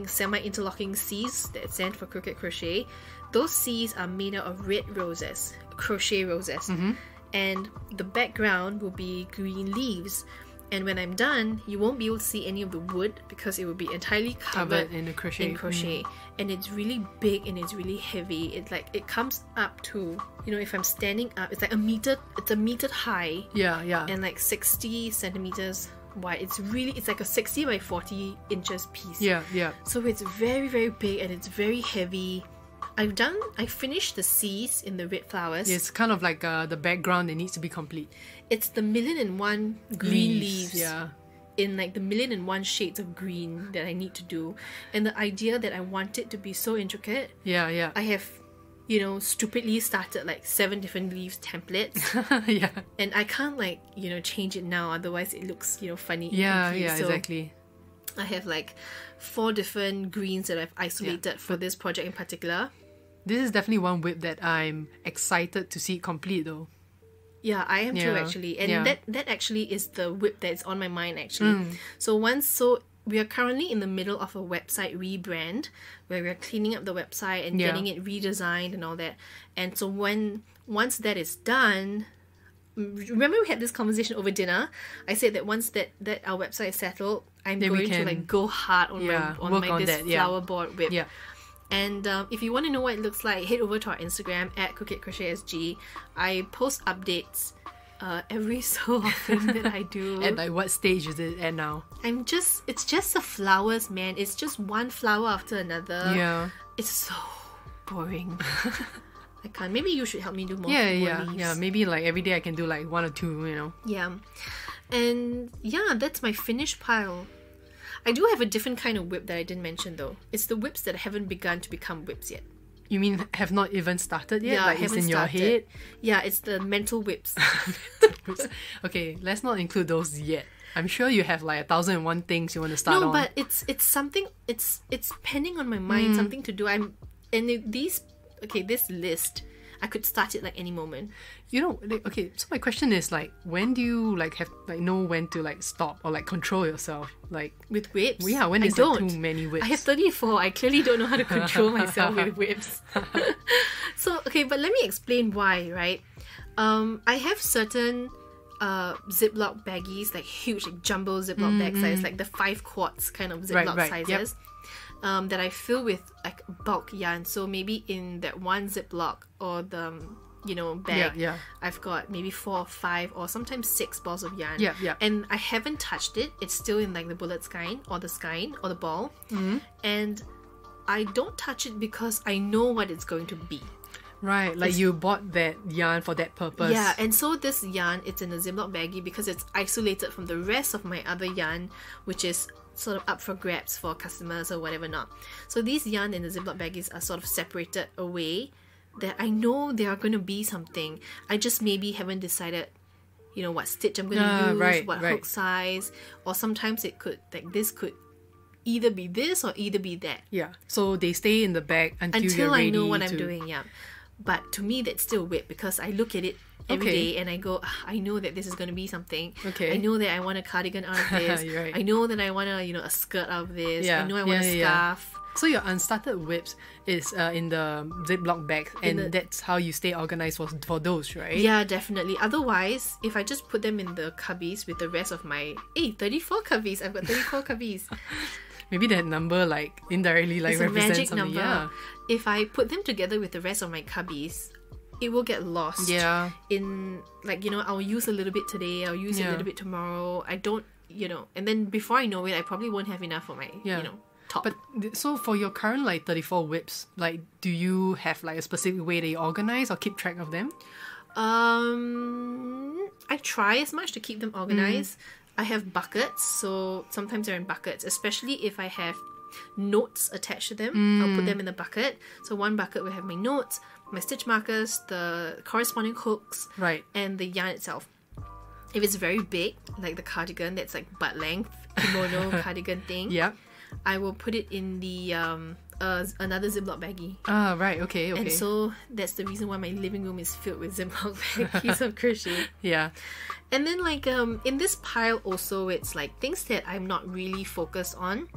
B: semi-interlocking C's that stand for Crooked Crochet, those C's are made out of red roses, crochet roses, and the background will be green leaves. And when I'm done, you won't be able to see any of the wood because it will be entirely covered
C: in crochet.
B: And it's really big and it's really heavy. It comes up to, you know, if I'm standing up, it's like it's a meter high.
C: Yeah.
B: And like 60 centimeters wide. It's like a 60 by 40 inches piece.
C: Yeah.
B: So it's very, very big and it's very heavy. I finished the C's in the red flowers.
C: It's kind of like the background that needs to be complete.
B: It's the 1,000,001 green leaves.
C: Yeah.
B: In like the 1,000,001 shades of green that I need to do. And the idea that I want it to be so intricate.
C: Yeah.
B: I have, you know, stupidly started like 7 different leaves templates.
C: Yeah.
B: And I can't like, you know, change it now, otherwise it looks, you know, funny.
C: Yeah,
B: so
C: exactly.
B: I have like 4 different greens that I've isolated for this project in particular.
C: This is definitely one whip that I'm excited to see it complete though.
B: Yeah, I am too actually. And that actually is the whip that's on my mind actually. So we are currently in the middle of a website rebrand where we're cleaning up the website and getting it redesigned and all that. And so once that is done, remember we had this conversation over dinner? I said that once that our website is settled, I'm going to like go hard on my flower board whip. Yeah. And if you want to know what it looks like, head over to our Instagram at CrochetSG. I post updates every so often that I do.
C: And like what stage is it at now?
B: It's just the flowers, man. It's just one flower after another.
C: Yeah.
B: It's so boring. I can't. Maybe you should help me do more.
C: Yeah.
B: leaves.
C: Maybe like every day I can do like 1 or 2, you know.
B: Yeah. And yeah, that's my finished pile. I do have a different kind of whip that I didn't mention though. It's the whips that haven't begun to become whips yet.
C: You mean have not even started yet?
B: Yeah,
C: like it's in your head?
B: Yeah, it's the mental whips.
C: Okay, let's not include those yet. I'm sure you have like 1,001 things you want to start on.
B: No, but it's something. It's pending on my mind. Something to do. This list, I could start it like any moment.
C: You know, okay, so my question is like, when do you like have like know when to like stop or like control yourself? Like
B: With whips?
C: yeah, when
B: I
C: is
B: don't.
C: like too many whips?
B: I have 34. I clearly don't know how to control myself with whips. So, okay, but let me explain why, right? I have certain Ziploc baggies, like huge, like jumbo Ziploc bag size, like the 5 quarts kind of Ziploc
C: Right,
B: sizes, that I fill with like bulk yarn. So maybe in that one Ziploc or the bag, I've got maybe 4 or 5 or sometimes 6 balls of yarn.
C: Yeah.
B: And I haven't touched it. It's still in like the bullet skein or the ball. And I don't touch it because I know what it's going to be.
C: Right, like you bought that yarn for that purpose.
B: Yeah, and so this yarn, it's in a Ziploc baggie because it's isolated from the rest of my other yarn, which is sort of up for grabs for customers or whatever not. So these yarn in the Ziploc baggies are sort of separated away, that I know they are going to be something. I just maybe haven't decided, what stitch I'm going to use, what hook size, or sometimes it could, like this could either be this or either be that.
C: Yeah, so they stay in the bag until you're ready
B: I know what I'm doing, yeah. But to me, that's still whip because I look at it every day and I go, I know that this is going to be something.
C: Okay.
B: I know that I want a cardigan out of this.
C: Right.
B: I know that I want a skirt out of this.
C: Yeah.
B: I know I want a scarf.
C: So your unstarted whips is in the Ziploc bag, and that's how you stay organized for those, right?
B: Yeah, definitely. Otherwise, if I just put them in the cubbies with the rest of my 34 cubbies. I've got 34 cubbies.
C: Maybe that number like indirectly like
B: It's a
C: represents
B: magic
C: something.
B: number.
C: Yeah.
B: If I put them together with the rest of my cubbies, it will get lost.
C: Yeah.
B: In I'll use a little bit today, I'll use a little bit tomorrow. I don't, and then before I know it, I probably won't have enough for my, top.
C: But so for your current like 34 whips, like do you have like a specific way that you organize or keep track of them?
B: I try as much to keep them organized. I have buckets, so sometimes they're in buckets, especially if I have notes attached to them. I'll put them in the bucket. So one bucket will have my notes, my stitch markers, the corresponding hooks,
C: Right.
B: and the yarn itself. If it's very big, like the cardigan that's like butt length, kimono cardigan thing, I will put it in the another Ziploc baggie.
C: Ah, right, okay.
B: And so that's the reason why my living room is filled with Ziploc baggies of crochet.
C: Yeah.
B: And then like in this pile also, it's like things that I'm not really focused on.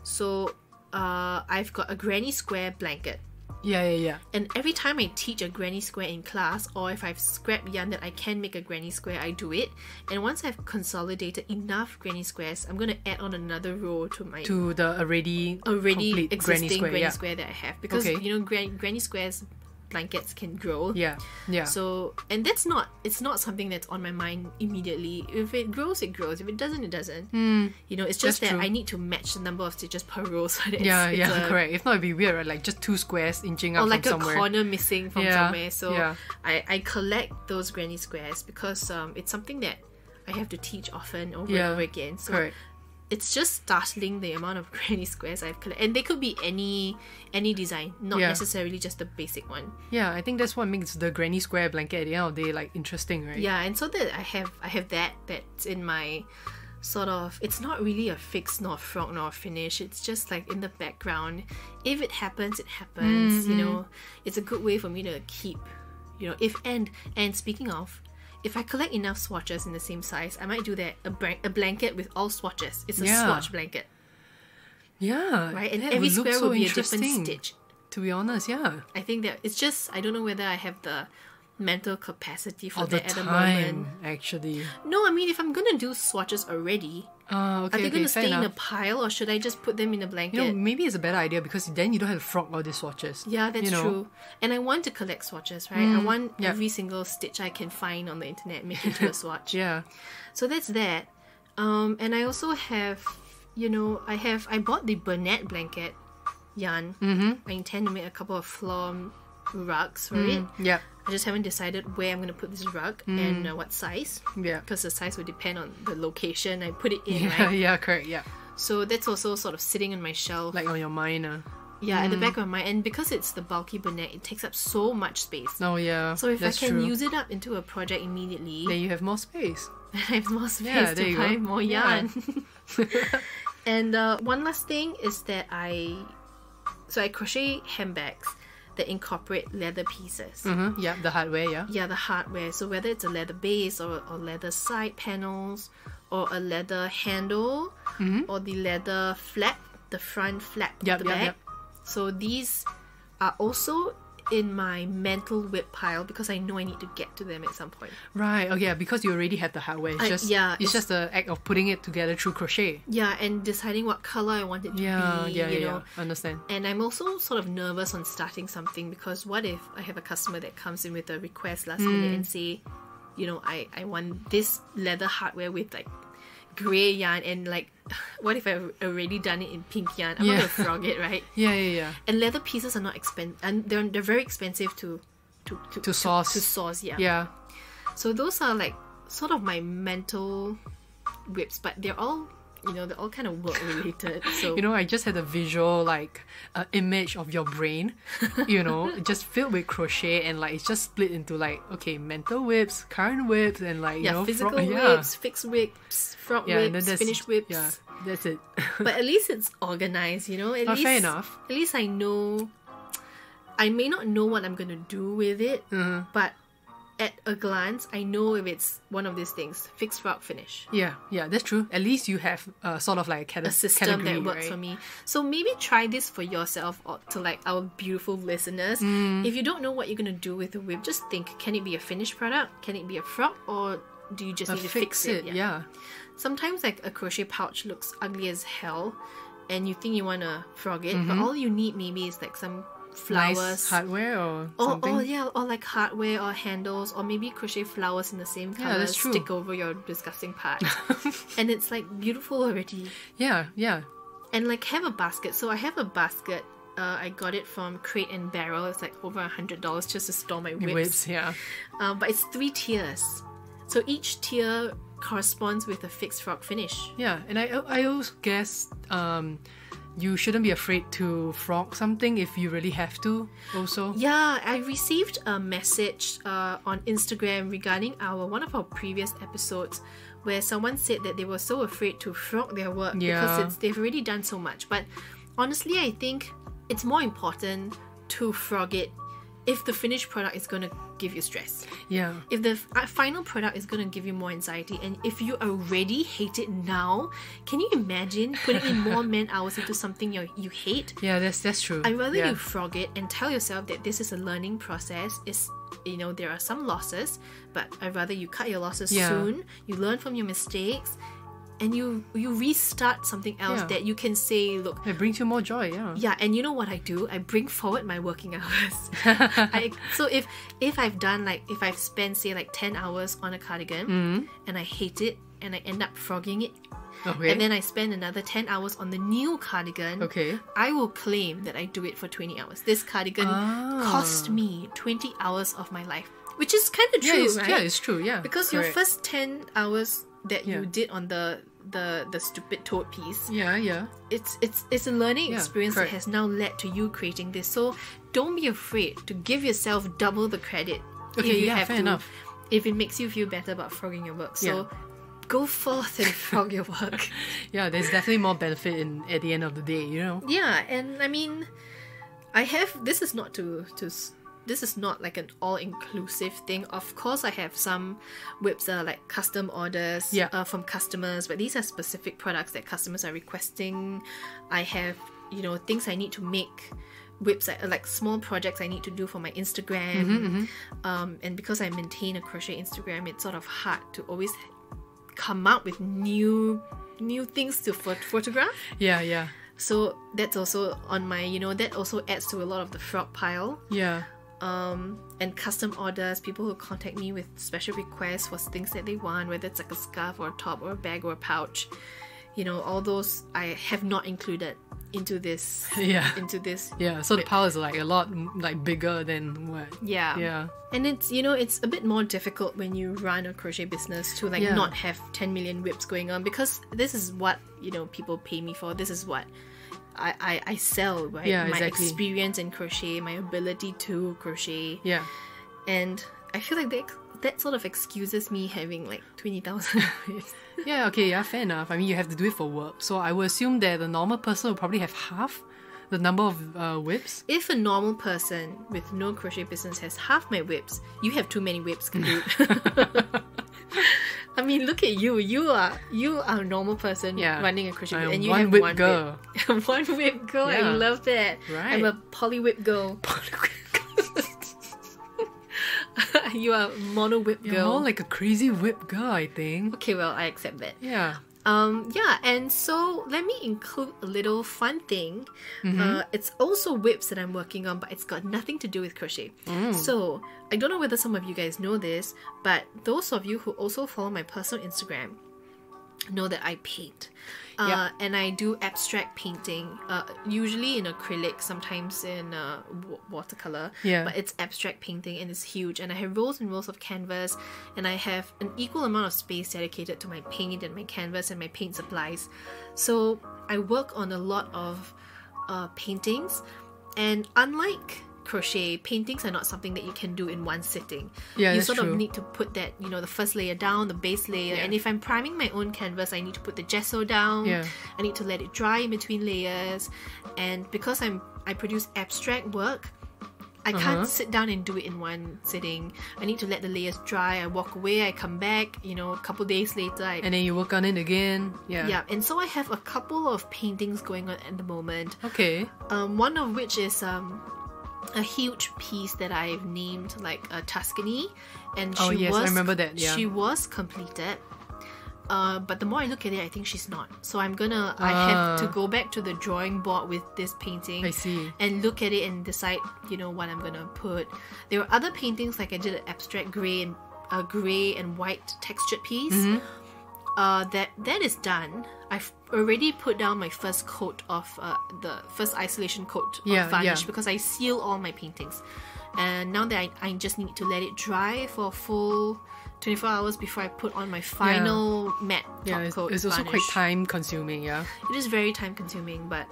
B: So I've got a granny square blanket.
C: Yeah.
B: And every time I teach a granny square in class, or if I've scrap yarn that I can make a granny square, I do it. And once I've consolidated enough granny squares, I'm going to add on another row to
C: the already complete
B: existing
C: granny
B: square that I have. Because, granny squares blankets can grow.
C: Yeah.
B: So, and it's not something that's on my mind immediately. If it grows, it grows. If it doesn't, it doesn't. It's just
C: That's
B: that
C: true.
B: I need to match the number of stitches per row so that
C: correct. If not, it'd be weird, right? Like just 2 squares inching
B: or
C: out
B: like
C: from
B: a
C: somewhere.
B: corner missing from somewhere. So
C: yeah.
B: I collect those granny squares because it's something that I have to teach often over and over again. So
C: correct.
B: it's just startling the amount of granny squares I've collected, and they could be any design, not necessarily just the basic one.
C: Yeah, I think that's what makes the granny square blanket at the end of the day like interesting, right?
B: Yeah, and so that I have that's in my sort of, it's not really a fix nor frog nor finish, it's just like in the background. If it happens, it happens. It's a good way for me to keep, and speaking of, if I collect enough swatches in the same size, I might do that, a blanket with all swatches. It's a swatch blanket.
C: Yeah.
B: Right? And
C: that
B: every
C: would look
B: square
C: so
B: will be a different
C: interesting,
B: stitch.
C: to be honest, yeah.
B: I think that it's just, I don't know whether I have the mental capacity for
C: All the
B: that at the
C: time,
B: moment.
C: actually.
B: No, I mean, if I'm gonna do swatches already,
C: Okay,
B: Are they going to
C: fair
B: stay in a
C: enough.
B: pile, or should I just put them in a blanket?
C: You know, maybe it's a better idea because then you don't have to frog all these swatches.
B: Yeah, that's
C: you know?
B: true. And I want to collect swatches, right? I want
C: yeah.
B: every single stitch I can find on the internet, make into a swatch.
C: Yeah.
B: So that's that. And I also have, I bought the Burnett blanket yarn. I intend to make a couple of floor rugs for it.
C: Yeah.
B: I just haven't decided where I'm going to put this rug and what size.
C: Yeah.
B: Because the size will depend on the location I put it in,
C: Yeah,
B: right?
C: yeah, correct, yeah.
B: So that's also sort of sitting on my shelf.
C: Like on your mind.
B: Yeah, at the back of my mind. And because it's the bulky Burnett, it takes up so much space.
C: Oh, yeah.
B: So if
C: that's
B: I can
C: true.
B: use it up into a project immediately,
C: Then you have more space.
B: I have more space
C: Yeah, there
B: to
C: you
B: buy
C: go.
B: more
C: Yeah.
B: yarn. And one last thing is that I crochet handbags that incorporate leather pieces.
C: Yeah, the hardware, yeah.
B: Yeah, the hardware. So whether it's a leather base or leather side panels or a leather handle or the leather flap, the front flap of
C: Yep,
B: the
C: yep,
B: bag.
C: yep.
B: So these are also in my mental whip pile because I know I need to get to them at some point.
C: Right, oh yeah, because you already have the hardware. It's
B: it's-
C: just the act of putting it together through crochet.
B: Yeah, and deciding what color I want it to
C: Yeah,
B: be,
C: yeah,
B: you
C: yeah,
B: know.
C: understand.
B: And I'm also sort of nervous on starting something because what if I have a customer that comes in with a request last minute and say, I want this leather hardware with like grey yarn, and like, what if I've already done it in pink yarn? I'm not
C: Yeah.
B: gonna frog it, right?
C: Yeah, yeah, yeah.
B: And leather pieces are not expensive, and they're very expensive to
C: source.
B: To source, yeah.
C: Yeah.
B: So those are like sort of my mental whips, but they're all kind of work related. So
C: I just had a visual image of your brain, just filled with crochet, and like it's just split into like, okay, mental whips, current whips, and like
B: physical
C: frog,
B: whips, fixed whips, frog
C: and then
B: whips,
C: that's,
B: finished whips.
C: Yeah, that's it.
B: But at least it's organized, At least,
C: fair enough.
B: At least I know. I may not know what I'm gonna do with it, but at a glance, I know if it's one of these things: fixed, frog, finish.
C: Yeah, that's true. At least you have sort of like
B: A system
C: category,
B: that works
C: right?
B: for me. So maybe try this for yourself or to like our beautiful listeners. If you don't know what you're gonna do with the whip, just think: can it be a finished product? Can it be a frog? Or do you just need to fix it?
C: Yeah.
B: Sometimes like a crochet pouch looks ugly as hell, and you think you wanna frog it, but all you need maybe is like some flowers.
C: Nice hardware or
B: Or
C: something.
B: or like hardware or handles, or maybe crochet flowers in the same color,
C: that's true.
B: stick over your disgusting part. And it's like beautiful already.
C: Yeah.
B: And like have a basket. So I have a basket. I got it from Crate and Barrel. It's like over $100 just to store my whips.
C: Yeah.
B: But it's 3 tiers. So each tier corresponds with a fixed frog finish.
C: Yeah, and I also guess you shouldn't be afraid to frog something if you really have to also.
B: Yeah, I received a message on Instagram regarding one of our previous episodes where someone said that they were so afraid to frog their work because they've already done so much. But honestly, I think it's more important to frog it if the finished product is going to give you stress.
C: Yeah.
B: If the final product is going to give you more anxiety, and if you already hate it now, can you imagine putting in more man hours into something you hate?
C: Yeah, that's true.
B: I'd rather
C: yeah.
B: you frog it and tell yourself that this is a learning process. There are some losses, but I'd rather you cut your losses soon, you learn from your mistakes, and you restart something else that you can say, look,
C: It brings you more joy, yeah.
B: yeah, and you know what I do? I bring forward my working hours. So if I've spent say like 10 hours on a cardigan and I hate it and I end up frogging it,
C: Okay.
B: and then I spend another 10 hours on the new cardigan,
C: Okay.
B: I will claim that I do it for 20 hours. This cardigan cost me 20 hours of my life, which is kind of true, right?
C: Yeah, it's true, yeah.
B: Because your
C: Correct.
B: first 10 hours that you
C: Yeah.
B: did on the stupid toad piece,
C: Yeah.
B: it's a learning
C: Yeah,
B: experience that
C: correct.
B: has now led to you creating this. So don't be afraid to give yourself double the credit if
C: Okay,
B: you
C: yeah,
B: have
C: fair
B: to,
C: enough.
B: if it makes you feel better about frogging your work. So go forth and frog your work.
C: Yeah, there's definitely more benefit at the end of the day,
B: Yeah, and I mean, this is not this is not like an all-inclusive thing. Of course, I have some whips that are like custom orders from customers, but these are specific products that customers are requesting. I have, things I need to make, whips like small projects I need to do for my Instagram. And because I maintain a crochet Instagram, it's sort of hard to always come up with new new things to photograph.
C: Yeah.
B: So that's also on my, that also adds to a lot of the frog pile.
C: Yeah.
B: And custom orders, people who contact me with special requests for things that they want, whether it's like a scarf or a top or a bag or a pouch. All those I have not included into this.
C: Yeah.
B: Into this.
C: Yeah, so the pile is like a lot like bigger than what?
B: Yeah.
C: Yeah.
B: And it's, it's a bit more difficult when you run a crochet business to like not have 10 million whips going on, because this is what, people pay me for. This is what I sell, right?
C: Yeah,
B: my
C: exactly.
B: experience in crochet, my ability to crochet.
C: Yeah.
B: And I feel like that sort of excuses me having like 20,000 whips.
C: Yeah, okay, yeah, fair enough. I mean, you have to do it for work. So I would assume that the normal person will probably have half the number of whips.
B: If a normal person with no crochet business has half my whips, you have too many whips, dude. I mean, look at you. You are a normal person running a crochet business, and you have one
C: girl.
B: Whip. One whip girl.
C: Yeah.
B: I love that.
C: Right.
B: I'm a poly whip girl. You are Mono-Wip
C: You're
B: girl.
C: more like a crazy whip girl, I think.
B: Okay, well, I accept that.
C: Yeah.
B: And so let me include a little fun thing. It's also whips that I'm working on, but it's got nothing to do with crochet. So I don't know whether some of you guys know this, but those of you who also follow my personal Instagram know that I paint. And I do abstract painting, usually in acrylic, sometimes in watercolor.
C: Yeah.
B: But it's abstract painting and it's huge. And I have rolls and rolls of canvas, and I have an equal amount of space dedicated to my paint and my canvas and my paint supplies. So I work on a lot of paintings, and unlike crochet, paintings are not something that you can do in one sitting.
C: Yeah,
B: you
C: that's
B: sort
C: true.
B: of need to put that, the first layer down, the base layer, and if I'm priming my own canvas, I need to put the gesso down.
C: Yeah.
B: I need to let it dry in between layers, and because I produce abstract work, I can't sit down and do it in one sitting. I need to let the layers dry. I walk away, I come back, a couple days later.
C: And then you work on it again. Yeah.
B: Yeah, and so I have a couple of paintings going on at the moment.
C: Okay.
B: One of which is a huge piece that I've named like Tuscany, and
C: I remember that. Yeah.
B: She was completed, but the more I look at it, I think she's not. So I have to go back to the drawing board with this painting.
C: I see.
B: And look at it and decide, what I'm gonna put. There were other paintings, like I did an abstract gray and white textured piece. That is done. I've already put down my first coat of the first isolation coat of varnish because I seal all my paintings, and now that I just need to let it dry for a full 24 hours before I put on my final matte top coat.
C: It's also
B: varnish.
C: quite time consuming. Yeah.
B: It is very time consuming, but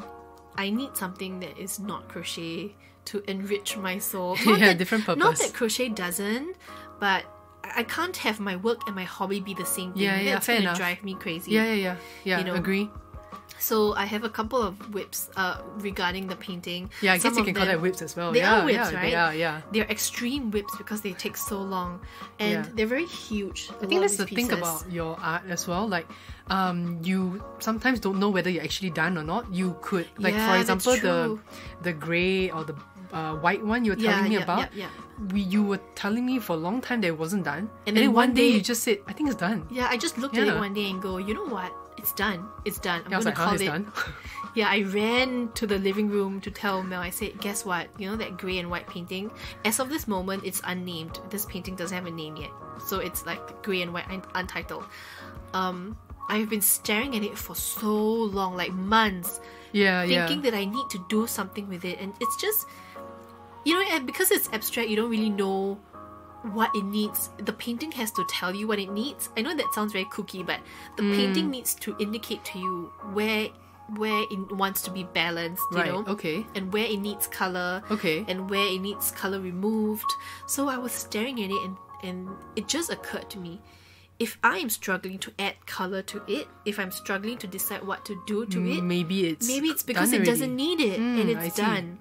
B: I need something that is not crochet to enrich my soul.
C: Different purpose.
B: Not that crochet doesn't, but I can't have my work and my hobby be the same thing. That's
C: fair
B: gonna
C: enough.
B: drive me crazy.
C: Yeah. Agree.
B: So I have a couple of whips regarding the painting.
C: Yeah, I
B: Some
C: guess you
B: of
C: can call
B: them-
C: that whips as well.
B: They
C: yeah,
B: are whips,
C: yeah,
B: right?
C: They are, yeah.
B: They're extreme whips because they take so long, and they're very huge.
C: I think that's the thing about your art as well. Like, you sometimes don't know whether you're actually done or not. You could, like, for
B: Yeah, that's
C: example,
B: true.
C: the grey or the white one you were telling me about.
B: Yeah.
C: You were telling me for a long time that it wasn't done,
B: And
C: then
B: then
C: one
B: one
C: day
B: day-
C: you just said, "I think it's done."
B: Yeah, I just looked at it
C: Yeah.
B: one day and go, you know what? It's done. It's done. I'm
C: I was
B: gonna
C: like,
B: call
C: it's
B: it.
C: done.
B: Yeah, I ran to the living room to tell Mel. I said, guess what? You know that grey and white painting? As of this moment, it's unnamed. This painting doesn't have a name yet. So it's like grey and white, untitled. I've been staring at it for so long, like months, thinking that I need to do something with it. And it's just, because it's abstract, you don't really know what it needs. The painting has to tell you what it needs. I know that sounds very kooky, but the painting needs to indicate to you where it wants to be balanced, you know?
C: Okay.
B: And where it needs color.
C: Okay.
B: And where it needs color removed. So I was staring at it and it just occurred to me, if I am struggling to add color to it, if I'm struggling to decide what to do to it,
C: Maybe it's
B: because
C: done
B: it doesn't
C: already.
B: need it and
C: I
B: it's
C: see.
B: done.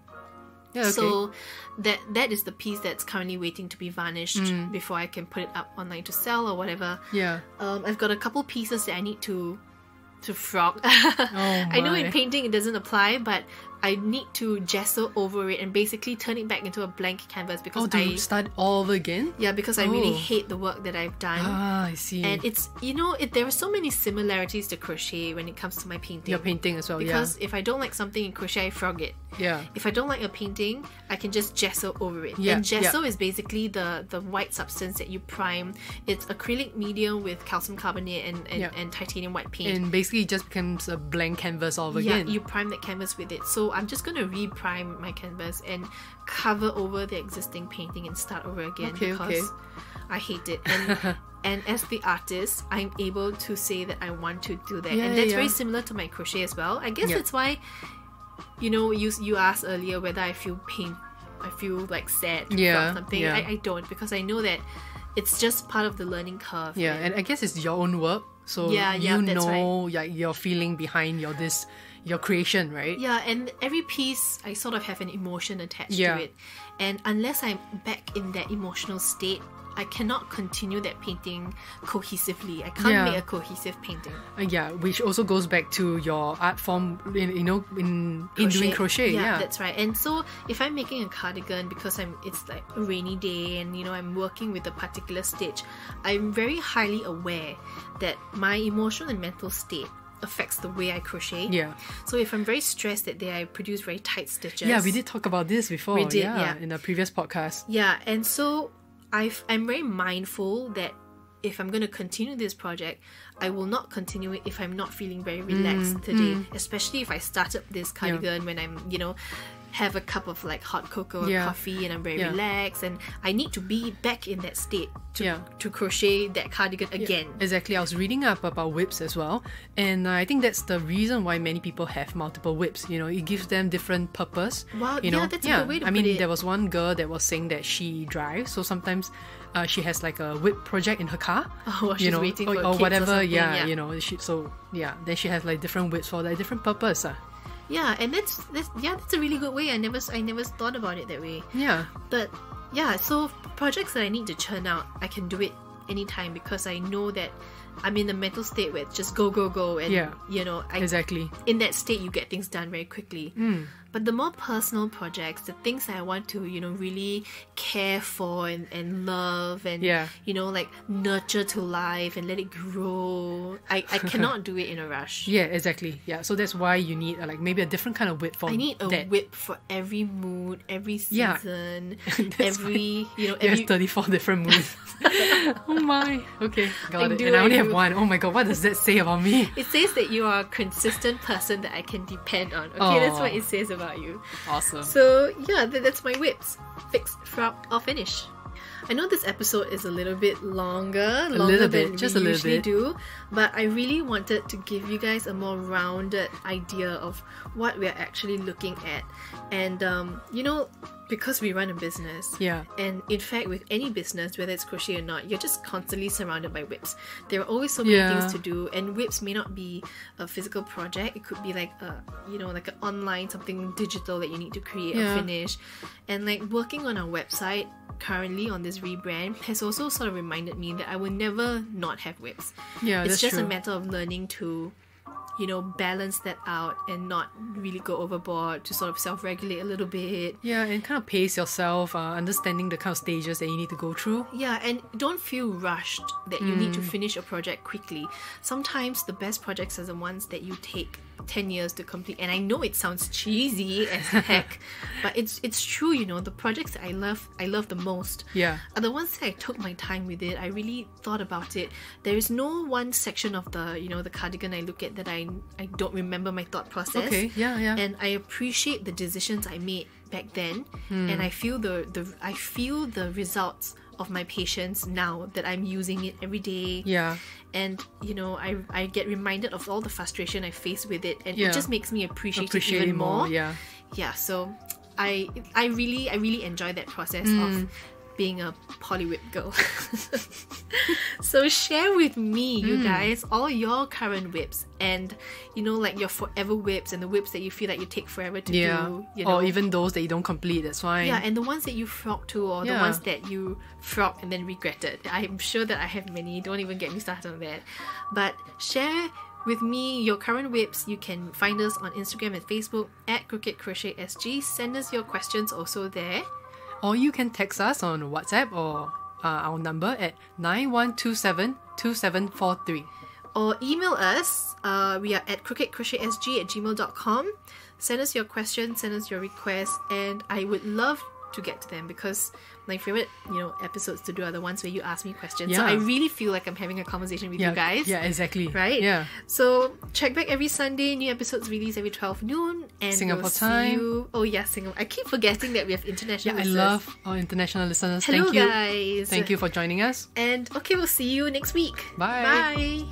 C: Yeah, okay.
B: So that is the piece that's currently waiting to be varnished before I can put it up online to sell or whatever.
C: Yeah.
B: I've got a couple pieces that I need to to frog. I know in painting it doesn't apply, but I need to gesso over it and basically turn it back into a blank canvas because
C: to start all over again?
B: Yeah, because I really hate the work that I've done.
C: I see.
B: And it's, there are so many similarities to crochet when it comes to my painting.
C: Your painting as well,
B: because if I don't like something in crochet, I frog it.
C: Yeah.
B: If I don't like a painting, I can just gesso over it.
C: Yeah,
B: And gesso is basically the white substance that you prime. It's acrylic medium with calcium carbonate and titanium white paint.
C: And basically it just becomes a blank canvas all over again.
B: Yeah, you prime that canvas with it. So I'm just going to re-prime my canvas and cover over the existing painting and start over again because I hate it. And as the artist, I'm able to say that I want to do that. And that's very similar to my crochet as well. I guess that's why, you asked earlier whether I feel like sad from something. I don't, because I know that it's just part of the learning curve.
C: Yeah, and I guess it's your own work. So you know your feeling behind your creation, right?
B: Yeah, and every piece I sort of have an emotion attached to it. And unless I'm back in that emotional state, I cannot continue that painting cohesively. I can't make a cohesive painting.
C: Which also goes back to your art form, in doing crochet. Yeah,
B: that's right. And so if I'm making a cardigan because it's like a rainy day and I'm working with a particular stitch, I'm very highly aware that my emotional and mental state affects the way I crochet. Yeah. So if I'm very stressed that day, I produce very tight stitches.
C: Yeah, we did talk about this before.
B: We did,
C: in the previous podcast.
B: Yeah, and so I'm very mindful that if I'm going to continue this project, I will not continue it if I'm not feeling very relaxed today. Especially if I started this cardigan when I'm, have a cup of like hot cocoa or coffee and I'm very relaxed, and I need to be back in that state to crochet that cardigan again.
C: Exactly. I was reading up about whips as well, and I think that's the reason why many people have multiple whips. It gives them different purpose.
B: Wow, that's a good way to put it.
C: There was one girl that was saying that she drives, so sometimes she has like a whip project in her car.
B: She's waiting for
C: or
B: kids
C: whatever.
B: Or
C: then she has like different whips for like different purpose.
B: Yeah, and that's a really good way. I never thought about it that way.
C: Yeah.
B: But so projects that I need to churn out, I can do it anytime because I know that I'm in the mental state where it's just go and
C: exactly.
B: In that state you get things done very quickly. But the more personal projects, the things that I want to really care for and love and like nurture to life and let it grow, I cannot do it in a rush.
C: Yeah, exactly. Yeah, so that's why you need like maybe a different kind of whip for
B: I need a whip for every mood, every season, every
C: There's 34 different moods. Oh my. Okay, got it. And I only have one. Oh my god, what does that say about me?
B: It says that you are a consistent person that I can depend on. Okay, that's what it says about you.
C: Awesome.
B: So that's my whips. Fix, frog, or finish. I know this episode is a little bit longer than we usually do, but I really wanted to give you guys a more rounded idea of what we're actually looking at. And because we run a business, and in fact with any business, whether it's crochet or not, you're just constantly surrounded by whips. There are always so many things to do, and whips may not be a physical project. It could be like like an online, something digital that you need to create or finish. And like working on our website currently on this rebrand has also sort of reminded me that I will never not have whips. It's just a matter of learning to balance that out and not really go overboard, to sort of self-regulate a little bit. Yeah,
C: and kind of pace yourself, understanding the kind of stages that you need to go through.
B: Yeah, and don't feel rushed that you need to finish a project quickly. Sometimes the best projects are the ones that you take 10 years to complete. And I know it sounds cheesy as heck, but it's true, the projects that I love the most are the ones that I took my time with it. I really thought about it. There is no one section of the the cardigan I look at that I don't remember my thought process.
C: Okay, yeah.
B: And I appreciate the decisions I made back then, and I feel the results of my patience now that I'm using it every day. Yeah. And I get reminded of all the frustration I face with it, and it just makes me appreciate it even more. Yeah, so I really enjoy that process of being a poly whip girl. So share with me, you guys, all your current whips, and like your forever whips and the whips that you feel like you take forever to do.
C: Or even those that you don't complete, that's fine.
B: Yeah, and the ones that you frog to, or the ones that you frog and then regretted. I'm sure that I have many. Don't even get me started on that. But share with me, your current whips. You can find us on Instagram and Facebook at Crooked Crochet SG. Send us your questions also there.
C: Or you can text us on WhatsApp or our number at 91272743.
B: Or email us. We are at crookedcrochetsg@gmail.com. Send us your questions, send us your requests, and I would love to get to them because my favorite, episodes to do are the ones where you ask me questions. So I really feel like I'm having a conversation with you guys.
C: Yeah, exactly.
B: Right?
C: Yeah.
B: So check back every Sunday. New episodes released every 12 noon. And
C: Singapore
B: we'll see
C: time.
B: you. Oh yeah, Singapore. I keep forgetting that we have international
C: Yeah, I
B: listeners.
C: love our international listeners.
B: Hello,
C: Thank you.
B: guys.
C: Thank you for joining us.
B: And okay, we'll see you next week.
C: Bye.
B: Bye.